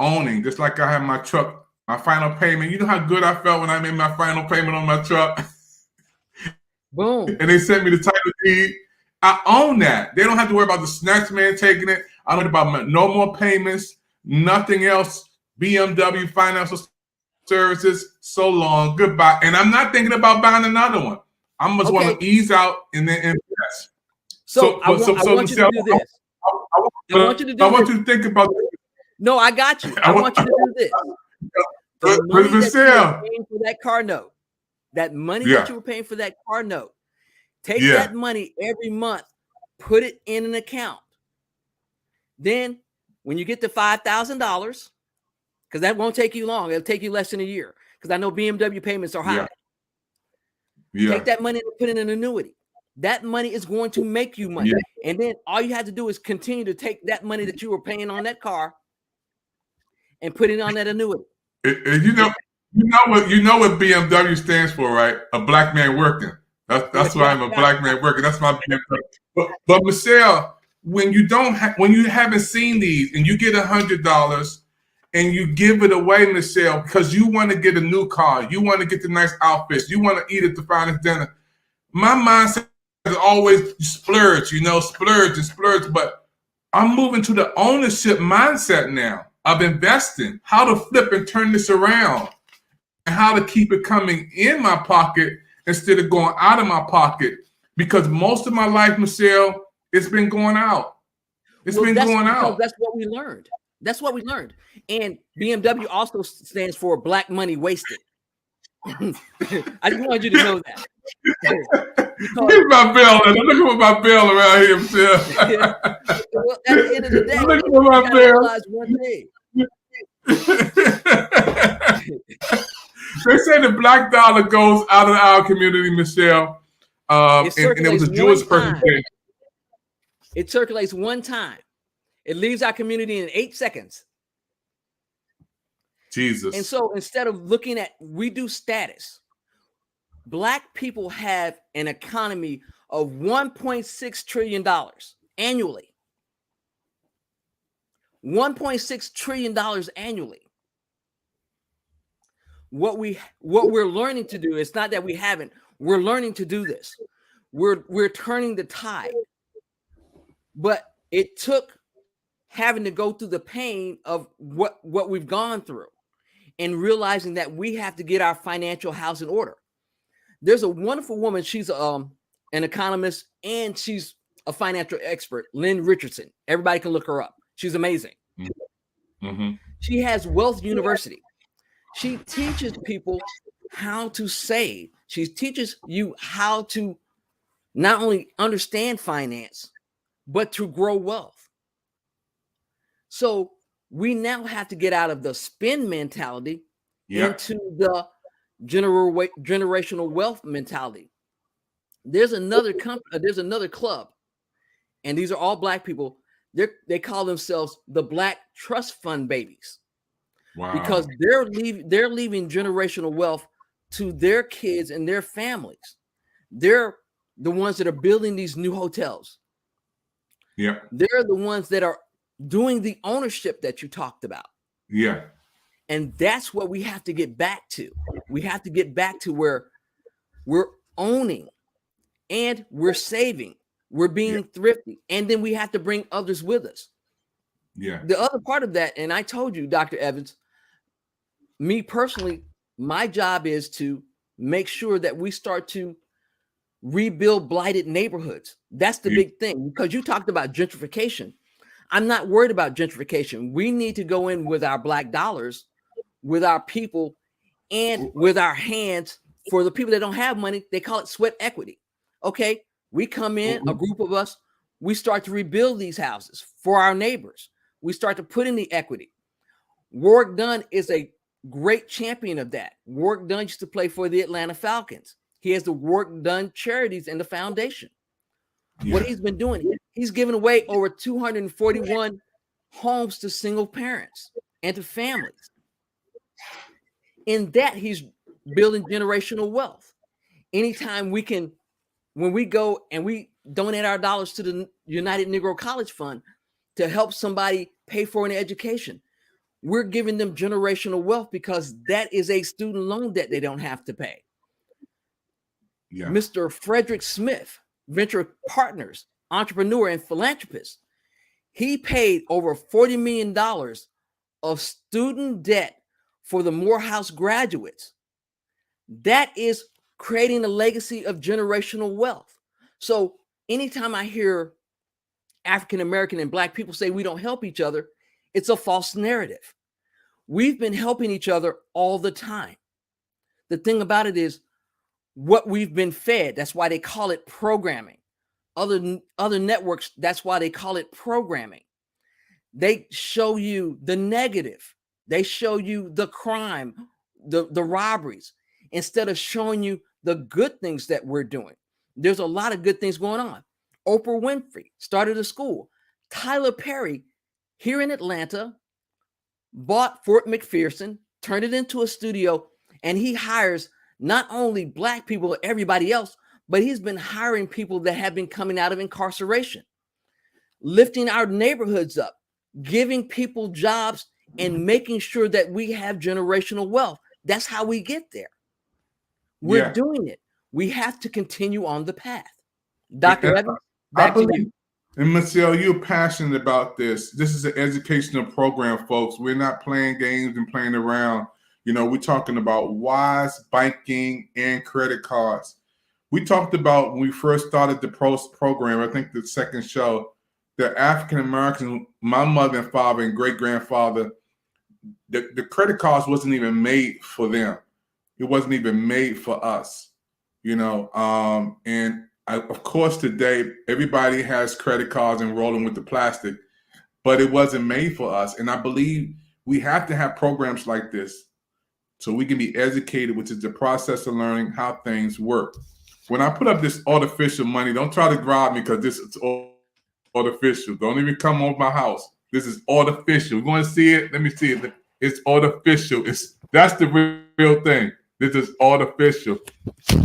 owning. Just like I have my truck, my final payment. You know how good I felt when I made my final payment on my truck. Boom. And they sent me the title deed. I own that. They don't have to worry about the snatch man taking it. I don't about no more payments, nothing else. BMW financial services, so long, goodbye. And I'm not thinking about buying another one. I just want to ease out and then invest. So I want you to do this. I want you to do I want you to think about this. No, I got you. I want you to do this. The money that you were paying for that car note, that money that you were paying for that car note, take that money every month, put it in an account. Then when you get to $5,000, because that won't take you long, it'll take you less than a year, because I know BMW payments are high. Take that money and put in an annuity. That money is going to make you money. And then all you have to do is continue to take that money that you were paying on that car and put it on that annuity. You know what BMW stands for, right? A black man working. That's why I'm a black man working. That's my BMW. But Michelle, when you haven't seen these and you get $100 and you give it away, Michelle, because you want to get a new car, you want to get the nice outfits, you want to eat at the finest dinner. My mindset is always splurge, splurge and splurge. But I'm moving to the ownership mindset now of investing, how to flip and turn this around, and how to keep it coming in my pocket instead of going out of my pocket. Because most of my life, Michelle, it's been going out. It's been going out. That's what we learned. That's what we learned. And BMW also stands for black money wasted. I just wanted you to know that. Look at my bell. Look at my bell around here, Michelle. Well, at the end of the day, look at my bell. One thing. They say the black dollar goes out of our community, Michelle. And it was a Jewish person. It circulates one time. It leaves our community in 8 seconds. Jesus. And so instead of looking at, we do status. Black people have an economy of $1.6 trillion annually. $1.6 trillion annually. What we're learning to do, it's not that we haven't, we're learning to do this. We're turning the tide. But it took having to go through the pain of what we've gone through and realizing that we have to get our financial house in order. There's a wonderful woman. She's an economist and she's a financial expert, Lynn Richardson. Everybody can look her up. She's amazing. Mm-hmm. She has Wealth University. She teaches people how to save. She teaches you how to not only understand finance, but to grow wealth. So we now have to get out of the spend mentality into the generational wealth mentality. There's another company, there's another club, and these are all black people. They call themselves the Black Trust Fund Babies. Wow. Because they're leaving generational wealth to their kids and their families. They're the ones that are building these new hotels. Yeah. They're the ones that are doing the ownership that you talked about. Yeah. And that's what we have to get back to. We have to get back to where we're owning and we're saving. We're being thrifty. And then we have to bring others with us. Yeah. The other part of that, and I told you, Dr. Evans, me personally, my job is to make sure that we start to rebuild blighted neighborhoods. That's the big thing, because you talked about gentrification. I'm not worried about gentrification. We need to go in with our black dollars, with our people, and with our hands. For the people that don't have money, they call it sweat equity. Okay, we come in, a group of us, we start to rebuild these houses for our neighbors. we start to put in the equity. Warwick Dunn is a great champion of that. Warwick Dunn used to play for the Atlanta Falcons. He has the Warwick Dunn Charities and the foundation. What he's been doing, he's given away over 241 homes to single parents and to families. In that, he's building generational wealth. Anytime we can, when we go and we donate our dollars to the United Negro College Fund to help somebody pay for an education, we're giving them generational wealth because that is a student loan that they don't have to pay. Mr. Frederick Smith, venture partners, entrepreneur, and philanthropist, he paid over $40 million of student debt for the Morehouse graduates. That is creating a legacy of generational wealth. So anytime I hear African American and Black people say we don't help each other, it's a false narrative. We've been helping each other all the time. The thing about it is what we've been fed. That's why they call it programming. Other networks, that's why they call it programming. They show you the negative. They show you the crime, the robberies, instead of showing you the good things that we're doing. There's a lot of good things going on. Oprah Winfrey started a school. Tyler Perry, here in Atlanta, bought Fort McPherson, turned it into a studio, and he hires not only Black people, everybody else, but he's been hiring people that have been coming out of incarceration, lifting our neighborhoods up, giving people jobs, and making sure that we have generational wealth. That's how we get there. We're doing it. We have to continue on the path. Dr. Evans, back to you. And Michelle, you're passionate about this. This is an educational program, folks. We're not playing games and playing around. You know, we're talking about wise banking and credit cards. We talked about when we first started the program, I think the second show, that African Americans, my mother and father and great grandfather, the credit cards wasn't even made for them. It wasn't even made for us, you know. Of course, today everybody has credit cards and rolling with the plastic, but it wasn't made for us. And I believe we have to have programs like this so we can be educated, which is the process of learning how things work. When I put up this artificial money, don't try to bribe me because this is artificial. Don't even come over my house. This is artificial. You want to see it? Let me see it. It's artificial. That's the real thing. This is artificial.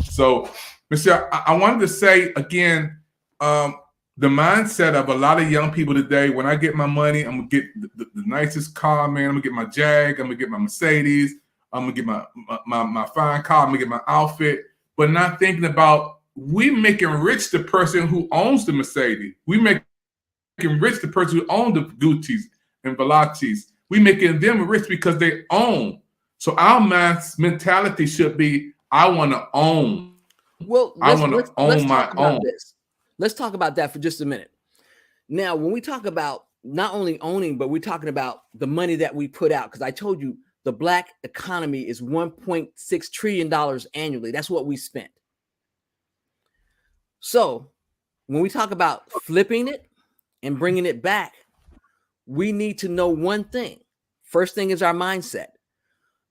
So, Michelle, I wanted to say again, the mindset of a lot of young people today, when I get my money, I'm going to get the nicest car, man. I'm going to get my Jag. I'm going to get my Mercedes. I'm going to get my fine car. I'm going to get my outfit. But not thinking about we making rich the person who owns the Mercedes. We making rich the person who owns the Gucci's and Versace's. We making them rich because they own. So our mentality should be, I want to own. Well, I want to own my own. Let's talk about that for just a minute. Now, when we talk about not only owning, but we're talking about the money that we put out, because I told you the Black economy is $1.6 trillion annually. That's what we spent. So when we talk about flipping it and bringing it back, we need to know one thing. First thing is our mindset.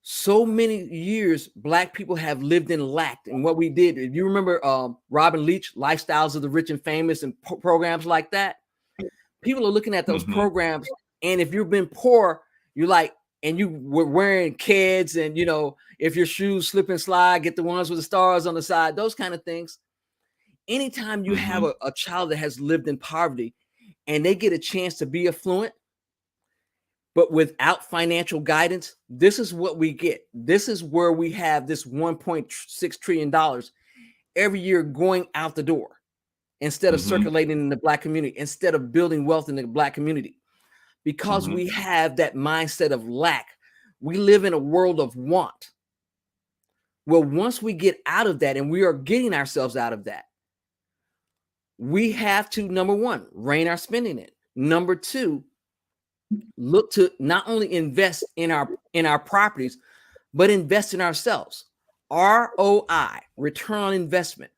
So many years, Black people have lived in lack. And what we did, if you remember Robin Leach, Lifestyles of the Rich and Famous, and programs like that, people are looking at those programs. And if you've been poor, you're like, and you were wearing kids, and you know, if your shoes slip and slide, get the ones with the stars on the side, those kind of things. Anytime you have a child that has lived in poverty and they get a chance to be affluent, but without financial guidance, this is what we get. This is where we have this $1.6 trillion every year going out the door instead of circulating in the Black community, instead of building wealth in the Black community. Because we have that mindset of lack. We live in a world of want. Well, once we get out of that, and we are getting ourselves out of that, we have to, number one, rein our spending in. Number two, look to not only invest in our properties, but invest in ourselves. ROI, return on investment.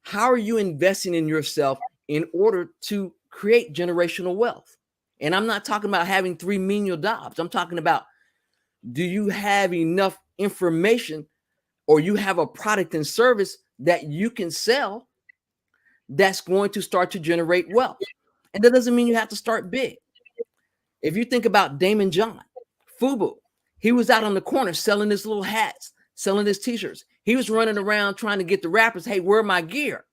How are you investing in yourself in order to create generational wealth? And I'm not talking about having 3 menial jobs. I'm talking about, do you have enough information, or you have a product and service that you can sell that's going to start to generate wealth? And that doesn't mean you have to start big. If you think about Damon John, FUBU, he was out on the corner selling his little hats, selling his t-shirts. He was running around trying to get the rappers, hey, where my gear?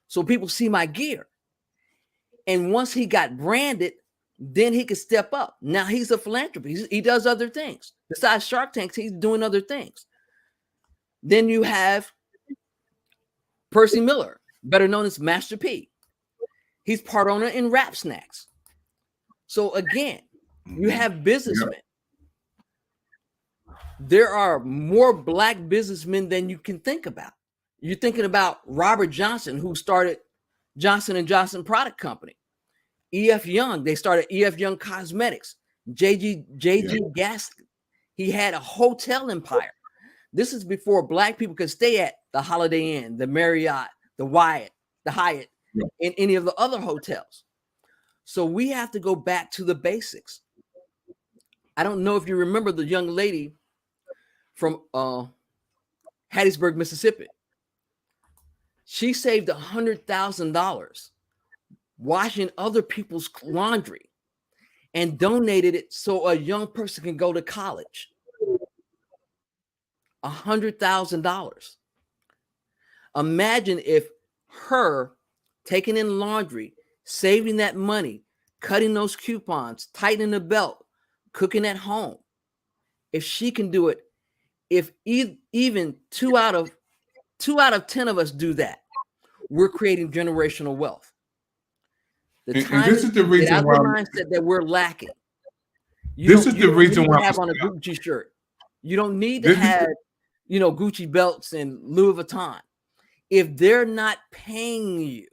So people see my gear. And once he got branded, then he could step up. Now he's a philanthropist. He does other things. Besides Shark Tanks, he's doing other things. Then you have Percy Miller, better known as Master P. He's part owner in Rap Snacks. So again, you have businessmen. There are more Black businessmen than you can think about. You're thinking about Robert Johnson, who started Johnson & Johnson Product Company. E.F. Young, they started E.F. Young Cosmetics. J.G. Gaskin, he had a hotel empire. This is before Black people could stay at the Holiday Inn, the Marriott, the Hyatt, and any of the other hotels. So we have to go back to the basics. I don't know if you remember the young lady from Hattiesburg, Mississippi. She saved $100,000 washing other people's laundry and donated it so a young person can go to college. $100,000. Imagine if her taking in laundry, saving that money, cutting those coupons, tightening the belt, cooking at home. If she can do it, if even 2 out of 10 of us do that, we're creating generational wealth. And this is the reason why mindset that we're lacking. This is the reason why you have on a Gucci shirt. You don't need to have, Gucci belts and Louis Vuitton. If they're not paying you,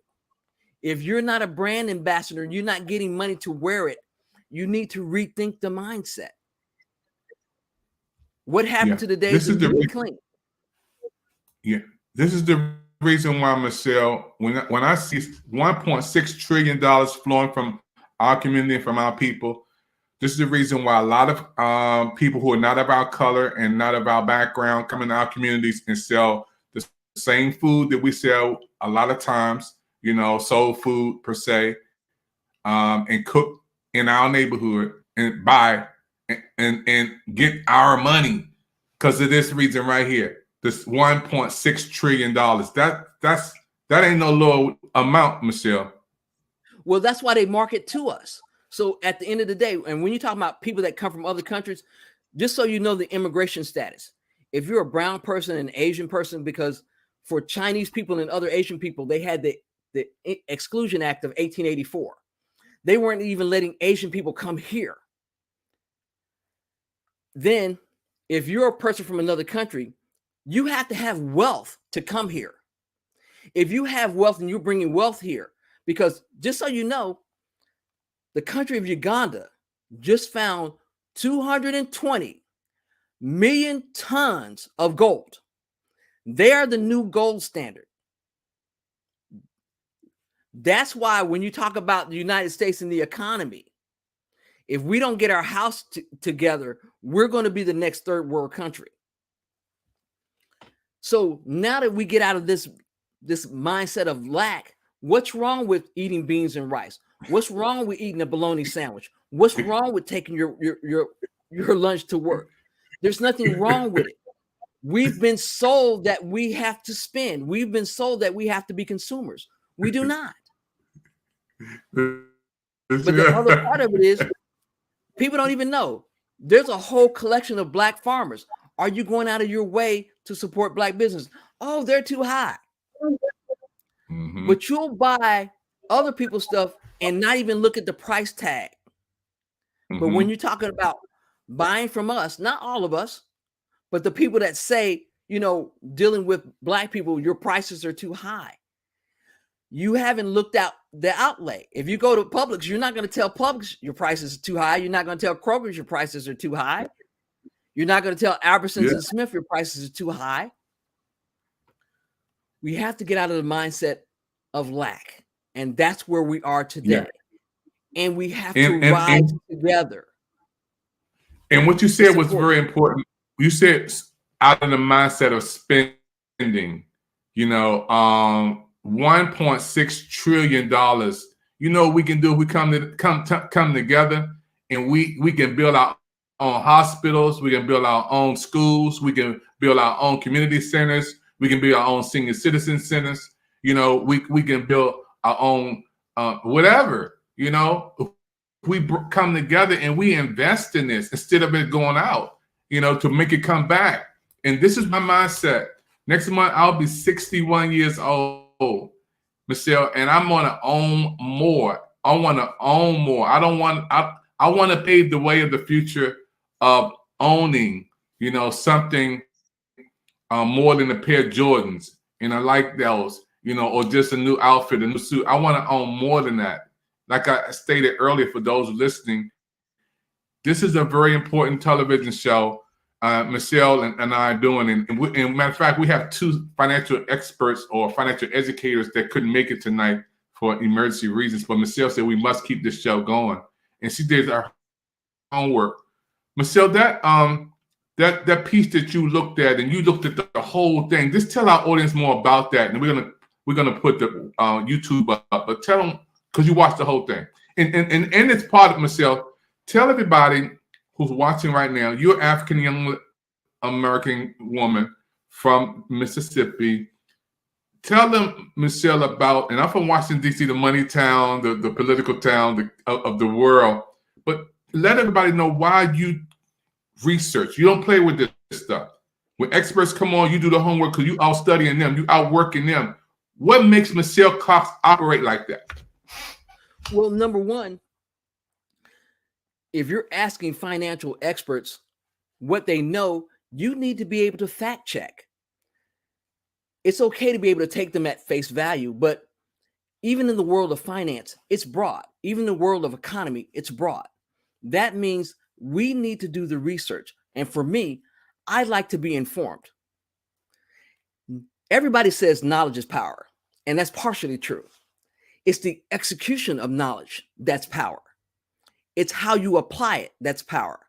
if you're not a brand ambassador, you're not getting money to wear it, you need to rethink the mindset. What happened to the days of being clean? Yeah, this is the reason why, Michelle, when I see $1.6 trillion flowing from our community and from our people, this is the reason why a lot of people who are not of our color and not of our background come into our communities and sell the same food that we sell a lot of times, soul food per se, and cook in our neighborhood and buy and get our money because of this reason right here. This $1.6 trillion. That ain't no little amount, Michelle. Well, that's why they market to us. So at the end of the day, and when you talk about people that come from other countries, just so you know the immigration status, if you're a brown person, an Asian person, because for Chinese people and other Asian people, they had the Exclusion Act of 1884. They weren't even letting Asian people come here. Then if you're a person from another country, you have to have wealth to come here. If you have wealth and you're bringing wealth here, because just so you know, the country of Uganda just found 220 million tons of gold. They are the new gold standard. That's why when you talk about the United States and the economy, if we don't get our house together, we're going to be the next third world country. So now that we get out of this mindset of lack, what's wrong with eating beans and rice? What's wrong with eating a bologna sandwich? What's wrong with taking your lunch to work? There's nothing wrong with it. We've been sold that we have to spend. We've been sold that we have to be consumers. We do not. But the other part of it is people don't even know. There's a whole collection of Black farmers. Are you going out of your way to support Black business? Oh, they're too high. Mm-hmm. But you'll buy other people's stuff and not even look at the price tag. Mm-hmm. But when you're talking about buying from us, not all of us, but the people that say, dealing with Black people, your prices are too high. You haven't looked at the outlay. If you go to Publix, you're not going to tell Publix your prices are too high. You're not going to tell Kroger's your prices are too high. You're not going to tell Albertsons and Smith your prices are too high. We have to get out of the mindset of lack. And that's where we are today. and we have to rise together. And what you said was very important. You said out of the mindset of spending, you know, $1.6 trillion. You know what we can do if we come together, and we can build our own hospitals, we can build our own schools, we can build our own community centers, we can build our own senior citizen centers. You know, we can build our own whatever. You know, if we come together and we invest in this instead of it going out, you know, to make it come back. And this is my mindset. Next month I'll be 61 years old, Michelle, and I'm gonna own more. I want to own more. I want to pave the way of the future of owning, you know, something more than a pair of Jordans, and I like those, you know, or just a new outfit, a new suit. I want to own more than that. Like I stated earlier, for those listening, this is a very important television show. Michelle and I are doing, and matter of fact, we have two financial experts or financial educators that couldn't make it tonight for emergency reasons. But Michelle said we must keep this show going, and she did her homework. Michelle, that piece that you looked at, and you looked at the whole thing. Just tell our audience more about that, and we're gonna put the YouTube up. But tell them, because you watched the whole thing, and it's part of, Michelle. Tell everybody who's watching right now, you're an African young American woman from Mississippi. Tell them, Michelle, about, and I'm from Washington, D.C., the money town, the political town of the world. But let everybody know why you research. You don't play with this stuff. When experts come on, you do the homework because you out studying them, you out working them. What makes Michelle Cox operate like that? Well, number one, if you're asking financial experts what they know, you need to be able to fact check. It's okay to be able to take them at face value, but even in the world of finance, it's broad. Even in the world of economy, it's broad. That means we need to do the research. And for me, I like to be informed. Everybody says knowledge is power, and that's partially true. It's the execution of knowledge that's power. It's how you apply it that's power.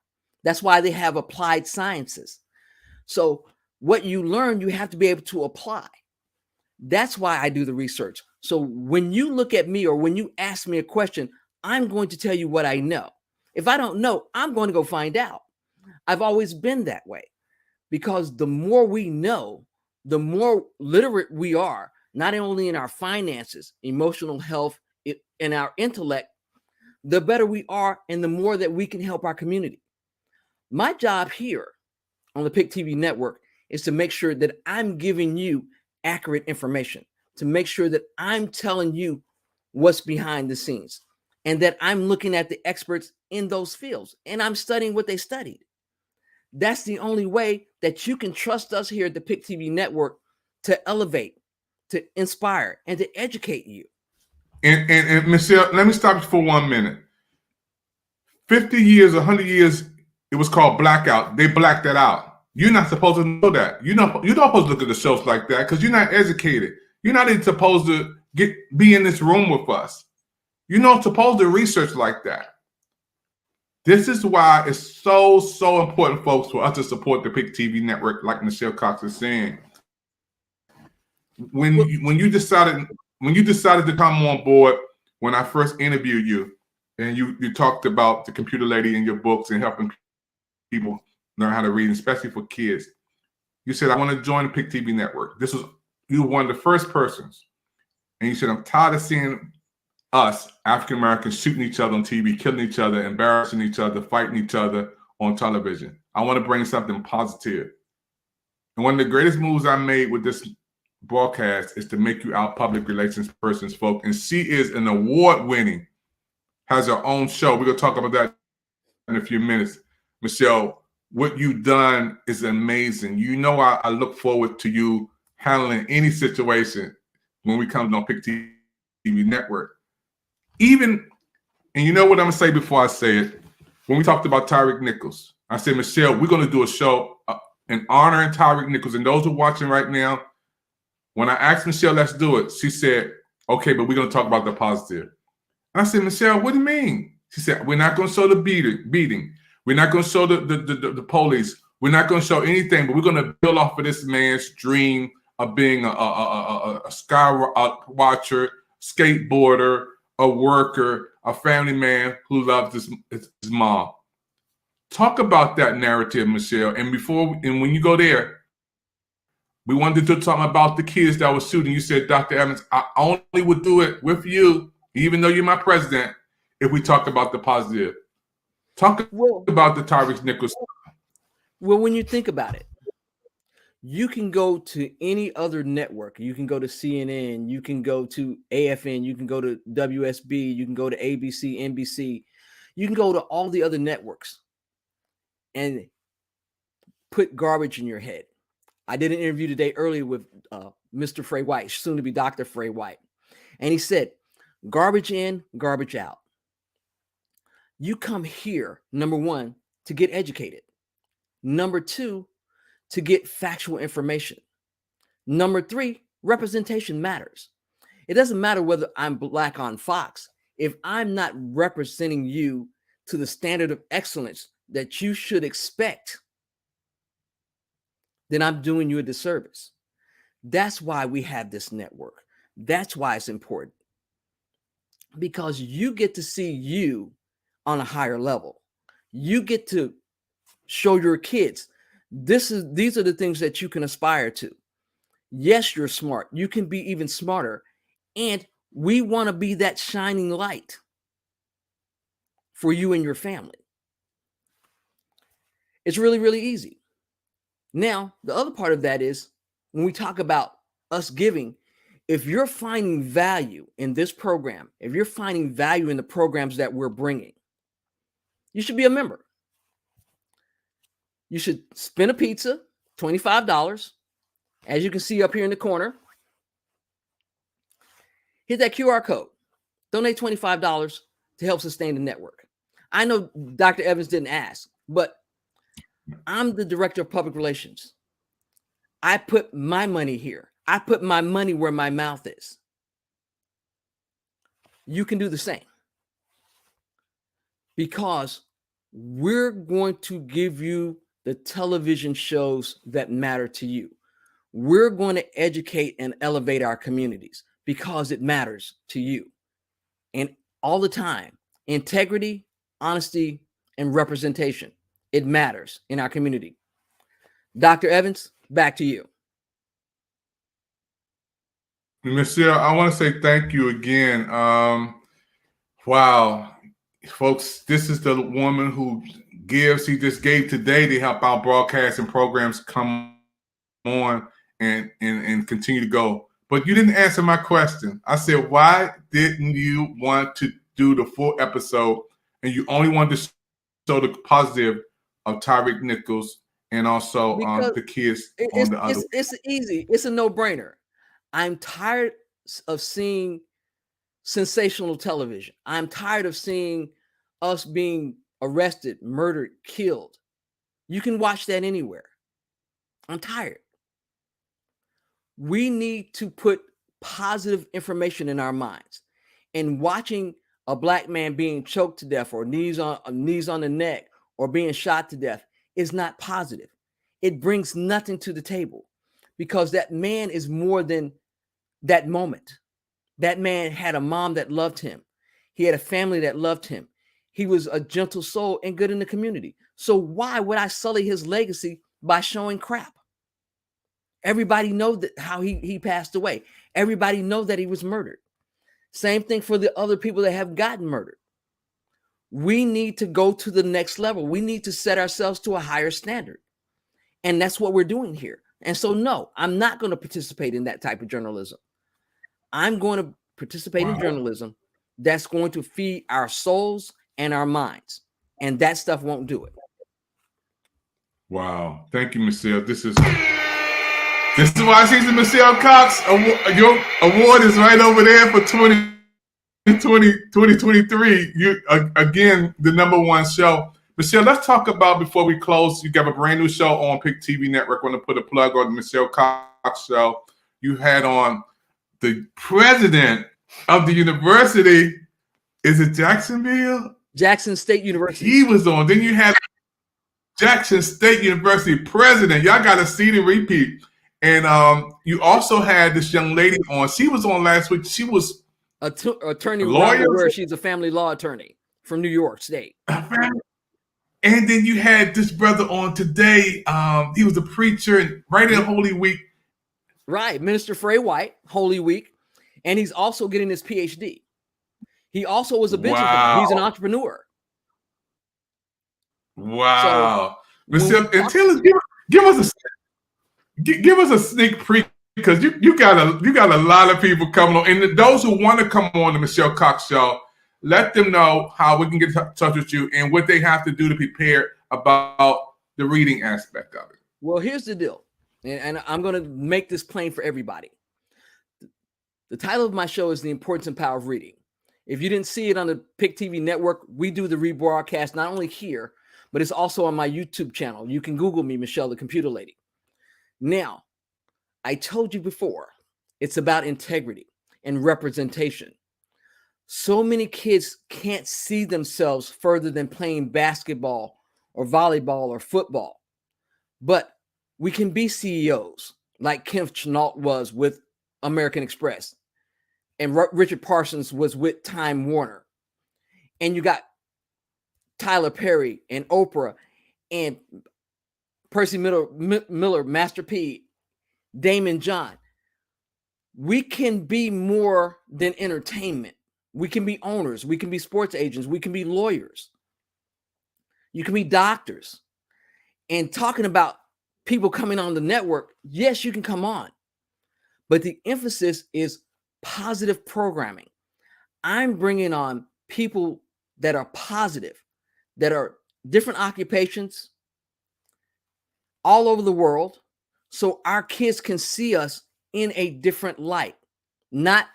That's why they have applied sciences. So what you learn, you have to be able to apply. That's why I do the research. So when you look at me or when you ask me a question, I'm going to tell you what I know. If I don't know, I'm going to go find out. I've always been that way, because the more we know, the more literate we are, not only in our finances, emotional health, and our intellect, the better we are and the more that we can help our community. My job here on the PIC TV network is to make sure that I'm giving you accurate information, to make sure that I'm telling you what's behind the scenes, and that I'm looking at the experts in those fields and I'm studying what they studied. That's the only way that you can trust us here at the PIC TV network to elevate, to inspire, and to educate you. And Michelle, let me stop you for 1 minute. 50 years, 100 years, it was called blackout. They blacked that out. You're not supposed to know that. You're not supposed to look at the shows like that because you're not educated. You're not even supposed to be in this room with us. You're not supposed to research like that. This is why it's so important, folks, for us to support the PIC TV network, like Michelle Cox is saying. When you decided to come on board, when I first interviewed you, and you talked about the computer lady in your books and helping people learn how to read, especially for kids, you said, I want to join the PIC TV network. You were one of the first persons. And you said, I'm tired of seeing us, African Americans, shooting each other on TV, killing each other, embarrassing each other, fighting each other on television. I want to bring something positive. And one of the greatest moves I made with this broadcast is to make you our public relations persons, folks. And she is an award-winning, has her own show. We're going to talk about that in a few minutes. Michelle, what you've done is amazing. You know, I look forward to you handling any situation when we come on PIC TV network. And you know what I'm going to say before I say it? When we talked about Tyreek Nichols, I said, Michelle, we're going to do a show in honoring Tyreek Nichols. And those who are watching right now, when I asked Michelle, let's do it, she said, okay, but we're going to talk about the positive. I said, Michelle, what do you mean? She said, we're not going to show the beating. We're not going to show the police. We're not going to show anything, but we're going to build off of this man's dream of being a sky watcher, skateboarder, a worker, a family man who loves his mom. Talk about that narrative, Michelle. And when you go there, we wanted to talk about the kids that were shooting. You said, Dr. Evans, I only would do it with you, even though you're my president, if we talk about the positive. Talk about the Tyrese Nichols. Well, when you think about it, you can go to any other network. You can go to CNN, you can go to AFN, you can go to WSB, you can go to ABC, NBC, you can go to all the other networks and put garbage in your head. I did an interview today earlier with Mr. Frey White, soon to be Dr. Frey White. And he said, garbage in, garbage out. You come here, number one, to get educated. Number two, to get factual information. Number three, representation matters. It doesn't matter whether I'm black on Fox. If I'm not representing you to the standard of excellence that you should expect, then I'm doing you a disservice. That's why we have this network. That's why it's important. Because you get to see you on a higher level. You get to show your kids, these are the things that you can aspire to. Yes, you're smart. You can be even smarter. And we want to be that shining light for you and your family. It's really, really easy. Now, the other part of that is when we talk about us giving, if you're finding value in this program, if you're finding value in the programs that we're bringing, you should be a member. You should spend a pizza, $25. As you can see up here in the corner, hit that QR code. Donate $25 to help sustain the network. I know Dr. Evans didn't ask, but I'm the director of public relations. I put my money here. I put my money where my mouth is. You can do the same. Because we're going to give you the television shows that matter to you. We're going to educate and elevate our communities because it matters to you. And all the time, integrity, honesty, and representation, it matters in our community. Dr. Evans, back to you. Michelle, I want to say thank you again. Wow, folks, this is the woman who gives. She just gave today to help our broadcasting programs come on and continue to go. But you didn't answer my question. I said, why didn't you want to do the full episode and you only wanted to show the positive of Tyreek Nichols and also the kids on the other? It's easy. It's a no-brainer. I'm tired of seeing sensational television. I'm tired of seeing us being arrested, murdered, killed. You can watch that anywhere. I'm tired. We need to put positive information in our minds. And watching a black man being choked to death or knees on the neck or being shot to death is not positive. It brings nothing to the table because that man is more than that moment. That man had a mom that loved him. He had a family that loved him. He was a gentle soul and good in the community. So why would I sully his legacy by showing crap? Everybody knows that how he passed away. Everybody knows that he was murdered. Same thing for the other people that have gotten murdered. We need to go to the next level. We need to set ourselves to a higher standard. And that's what we're doing here. And so, no, I'm not going to participate in that type of journalism. I'm going to participate in journalism that's going to feed our souls and our minds. And that stuff won't do it. Wow. Thank you, Michelle. This is why she's the Michelle Cox. Your award is right over there for 2023. You again, the #1 show. Michelle, let's talk about before we close. You got a brand new show on Pick TV Network. I'm going to put a plug on the Michelle Cox show. You had on the president of the University Is it Jacksonville? Jackson State University. He was on. Then you had Jackson State University president. Y'all got to see the repeat. And you also had this young lady on. She was on last week. She was attorney lawyer, where she's a family law attorney from New York State. And then you had this brother on today. He was a preacher right in Holy Week. Right, Minister Frey White, Holy Week, and he's also getting his PhD. He also was a businessman. Wow. He's an entrepreneur. Wow. So, give us a sneak peek, because you got a lot of people coming on, and those who want to come on the Michelle Cox Show, let them know how we can get in touch with you and what they have to do to prepare about the reading aspect of it. Well, here's the deal, and I'm going to make this plain for everybody. The title of my show is The Importance and Power of Reading. If you didn't see it on the PIC TV network, we do the rebroadcast not only here, but it's also on my YouTube channel. You can Google me, Michelle the Computer Lady. Now, I told you before, it's about integrity and representation. So many kids can't see themselves further than playing basketball or volleyball or football. But we can be CEOs like Kenneth Chenault was with American Express, and Richard Parsons was with Time Warner. And you got Tyler Perry and Oprah and Percy Miller, Master P, Damon John. We can be more than entertainment. We can be owners. We can be sports agents. We can be lawyers. You can be doctors. And talking about people coming on the network, yes, you can come on. But the emphasis is positive programming. I'm bringing on people that are positive, that are different occupations all over the world, so our kids can see us in a different light, not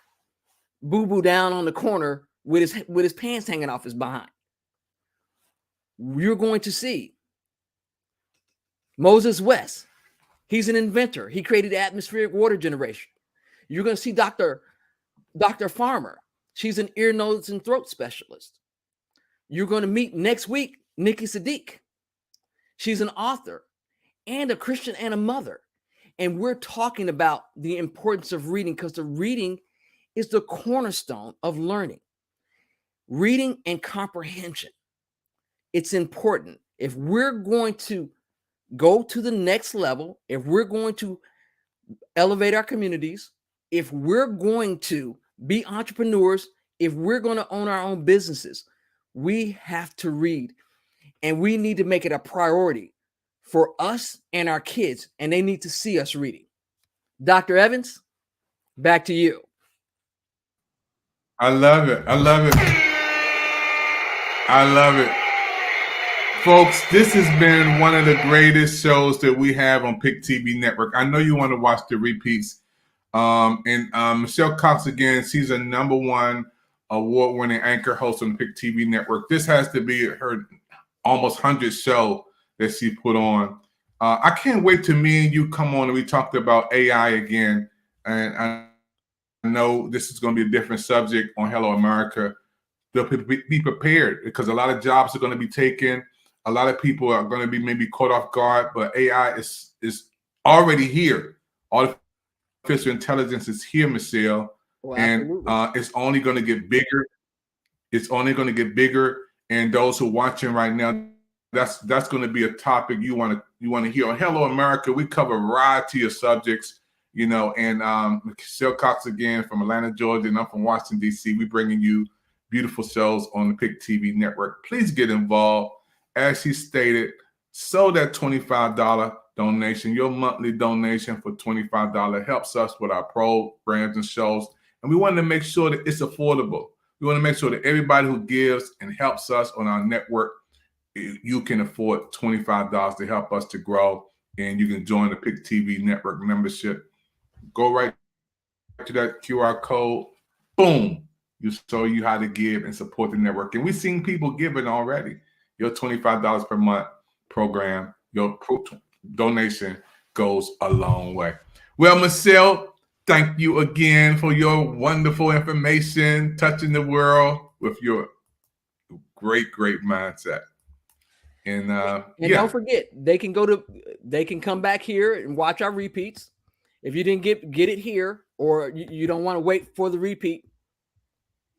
boo-boo down on the corner with his pants hanging off his behind. You're going to see Moses West. He's an inventor. He created atmospheric water generation. You're going to see Dr. Farmer. She's an ear, nose, and throat specialist. You're going to meet next week Nikki Sadiq. She's an author and a Christian and a mother. And we're talking about the importance of reading, because the reading is the cornerstone of learning. Reading and comprehension. It's important. If we're going to go to the next level, if we're going to elevate our communities, if we're going to be entrepreneurs, if we're going to own our own businesses, we have to read. And we need to make it a priority for us and our kids, and they need to see us reading. Dr. Evans, back to you. I love it. I love it. I love it. Folks, this has been one of the greatest shows that we have on PIC TV Network. I know you want to watch the repeats. Michelle Cox, again, she's a #1 award-winning anchor host on the PIC TV Network. This has to be her almost 100th show that she put on. I can't wait till me and you come on and we talked about AI again. And I know this is going to be a different subject on Hello America. They'll be prepared, because a lot of jobs are going to be taken. A lot of people are going to be maybe caught off guard, but AI is already here. Artificial intelligence is here, Michelle. Well, and it's only going to get bigger. It's only going to get bigger. And those who are watching right now, that's going to be a topic you want to hear. On Hello America, we cover a variety of subjects, and Michelle Cox again from Atlanta, Georgia, and I'm from Washington, D.C. We're bringing you beautiful shows on the PIC TV Network. Please get involved. As she stated, so that $25 donation, your monthly donation for $25 helps us with our programs and shows. And we want to make sure that it's affordable. We want to make sure that everybody who gives and helps us on our network, you can afford $25 to help us to grow. And you can join the PIC TV Network membership. Go right to that QR code. Boom. You show you how to give and support the network. And we've seen people giving already. Your $25 per month program, your donation goes a long way. Well, Michelle, thank you again for your wonderful information, touching the world with your great mindset. And don't forget, they can come back here and watch our repeats. If you didn't get it here, or you don't want to wait for the repeat,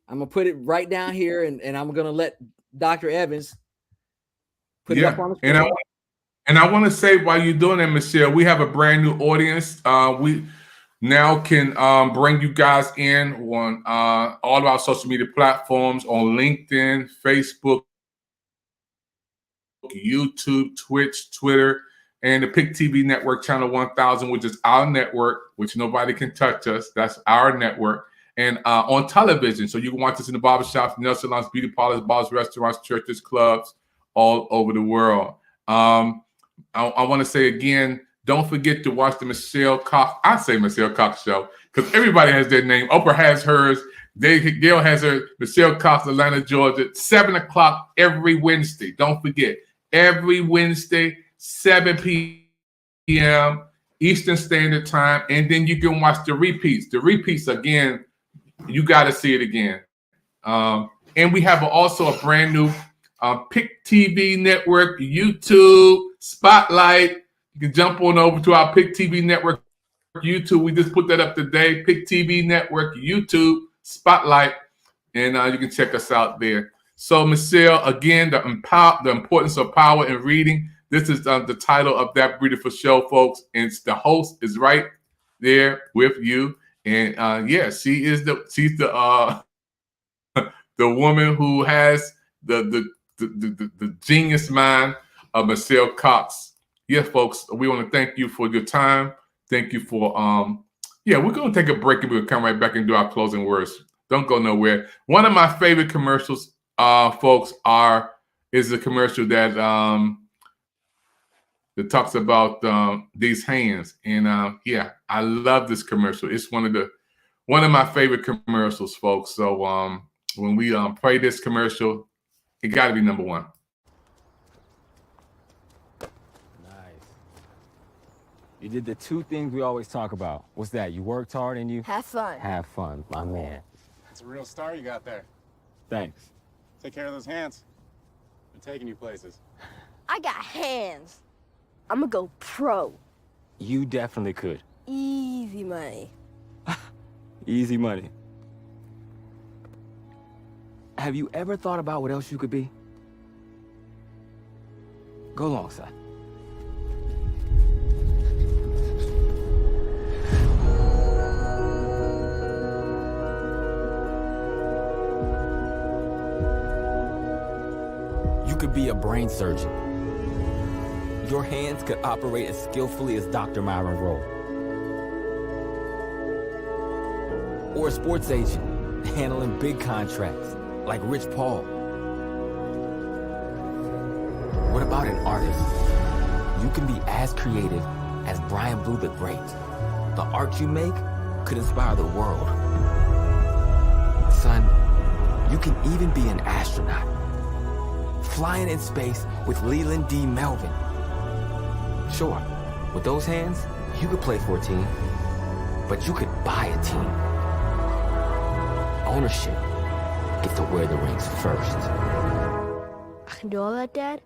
I'm gonna put it right down here, and I'm gonna let Dr. Evans put it up on the screen. And I want to say, while you're doing that, Michelle, we have a brand new audience. We now can bring you guys in on all of our social media platforms, on LinkedIn, Facebook, YouTube, Twitch, Twitter, and the Pick TV Network Channel 1000, which is our network, which nobody can touch us. That's our network. And on television. So you can watch us in the barbershops, nail salons, beauty parlors, bars, restaurants, churches, clubs, all over the world. I want to say again, don't forget to watch the Michelle Cox. I say Michelle Cox Show because everybody has their name. Oprah has hers. Gail has her. Michelle Cox, Atlanta, Georgia, 7 o'clock every Wednesday. Don't forget, every Wednesday, 7 p.m. Eastern Standard Time. And then you can watch the repeats. The repeats, again, you got to see it again. And we have also a brand new Pick TV Network, YouTube, Spotlight. You can jump on over to our Pick TV Network YouTube. We just put that up today. Pick TV Network, YouTube, Spotlight, and you can check us out there. So, Michelle, again, the importance of power in reading. This is the title of that beautiful show, folks. And the host is right there with you. And she's the woman who has the genius mind of Michelle Cox. Yes, folks, we want to thank you for your time. Thank you for we're going to take a break and we'll come right back and do our closing words. Don't go nowhere. One of my favorite commercials, folks, is a commercial that talks about these hands. And I love this commercial. It's one of my favorite commercials, folks. So when we play this commercial, it got to be number one. You did the two things we always talk about. What's that? You worked hard and you have fun. Have fun, my man. That's a real star you got there. Thanks. Take care of those hands. They're taking you places. I got hands. I'm gonna go pro. You definitely could. Easy money. Easy money. Have you ever thought about what else you could be? Go along, son. You could be a brain surgeon. Your hands could operate as skillfully as Dr. Myron Rowe. Or a sports agent, handling big contracts, like Rich Paul. What about an artist? You can be as creative as Brian Blue the Great. The art you make could inspire the world. Son, you can even be an astronaut, flying in space with Leland D. Melvin. Sure, with those hands, you could play for a team, but you could buy a team. Ownership gets to wear the rings first. I can do all that, Dad?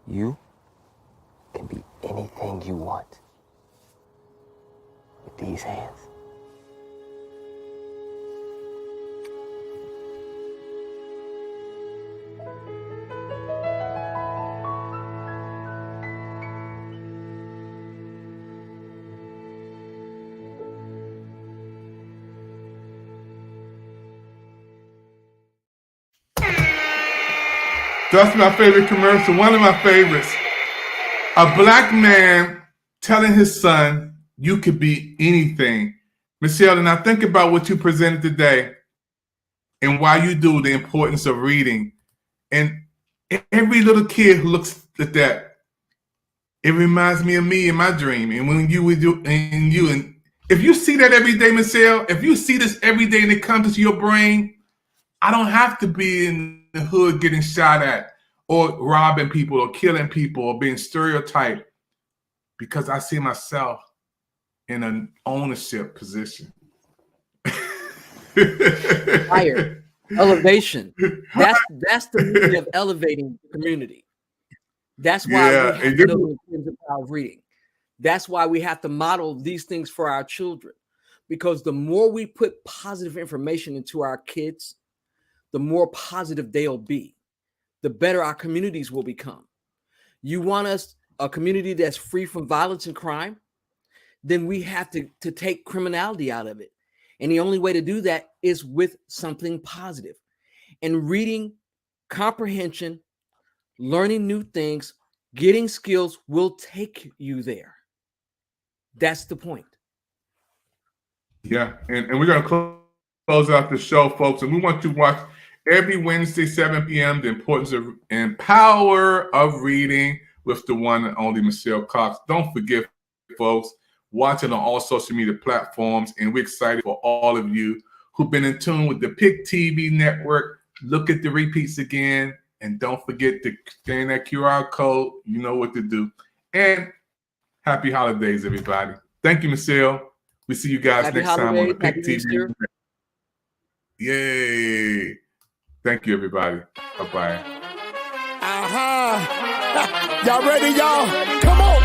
You can be anything you want with these hands. That's my favorite commercial, one of my favorites. A black man telling his son, you could be anything. Michelle, and I think about what you presented today and why you do the importance of reading. And every little kid who looks at that, it reminds me of me in my dream. And when you would do, and if you see that every day, Michelle, if you see this every day and it comes to your brain, I don't have to be in the hood getting shot at or robbing people or killing people or being stereotyped because I see myself in an ownership position. Higher elevation. That's the meaning of elevating the community. That's why Yeah, we have and to you- know the intrinsic power of reading. That's why we have to model these things for our children. Because the more we put positive information into our kids, the more positive they'll be, the better our communities will become. You want us a community that's free from violence and crime? Then we have to take criminality out of it. And the only way to do that is with something positive. And reading, comprehension, learning new things, getting skills will take you there. That's the point. Yeah, and we're going to close out the show, folks. And we want you to watch every Wednesday, 7 p.m., the importance of and power of reading with the one and only Michelle Cox. Don't forget, folks, watch it on all social media platforms. And we're excited for all of you who've been in tune with the PIC TV network. Look at the repeats again. And don't forget to scan that QR code. You know what to do. And happy holidays, everybody. Thank you, Michelle. We see you guys Happy next time on the holidays, PIC happy TV. Easter. Yay. Thank you, everybody. Bye-bye. Y'all ready, y'all? Come on.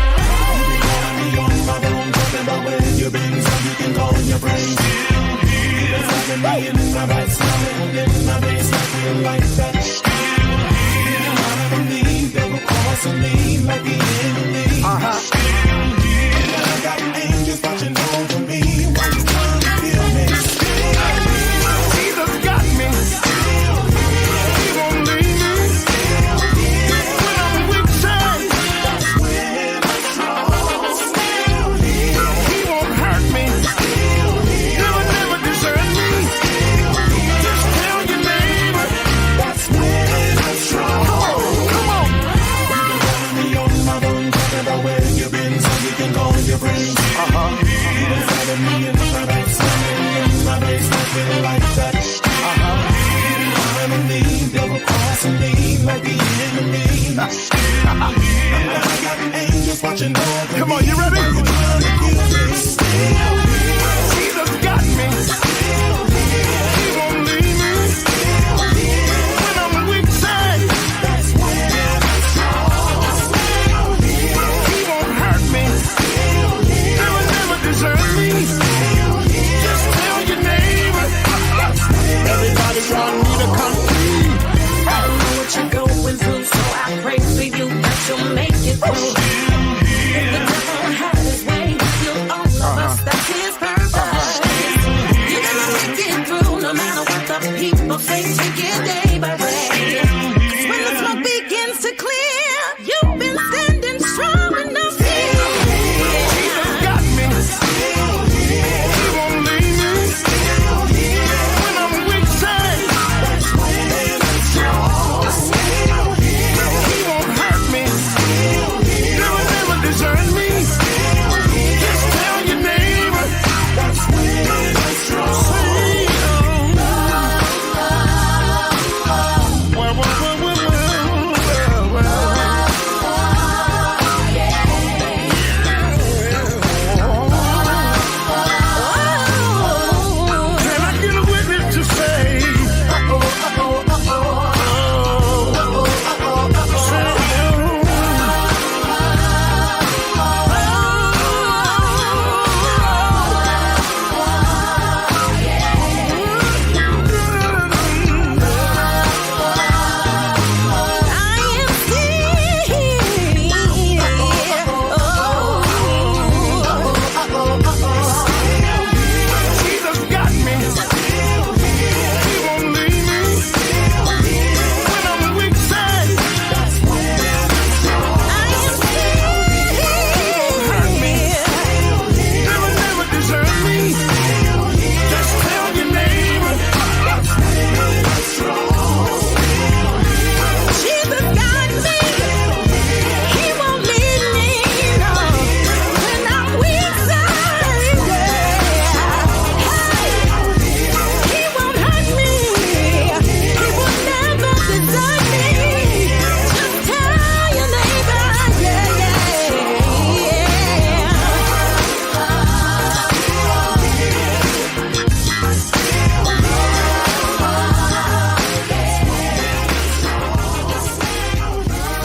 Uh-huh.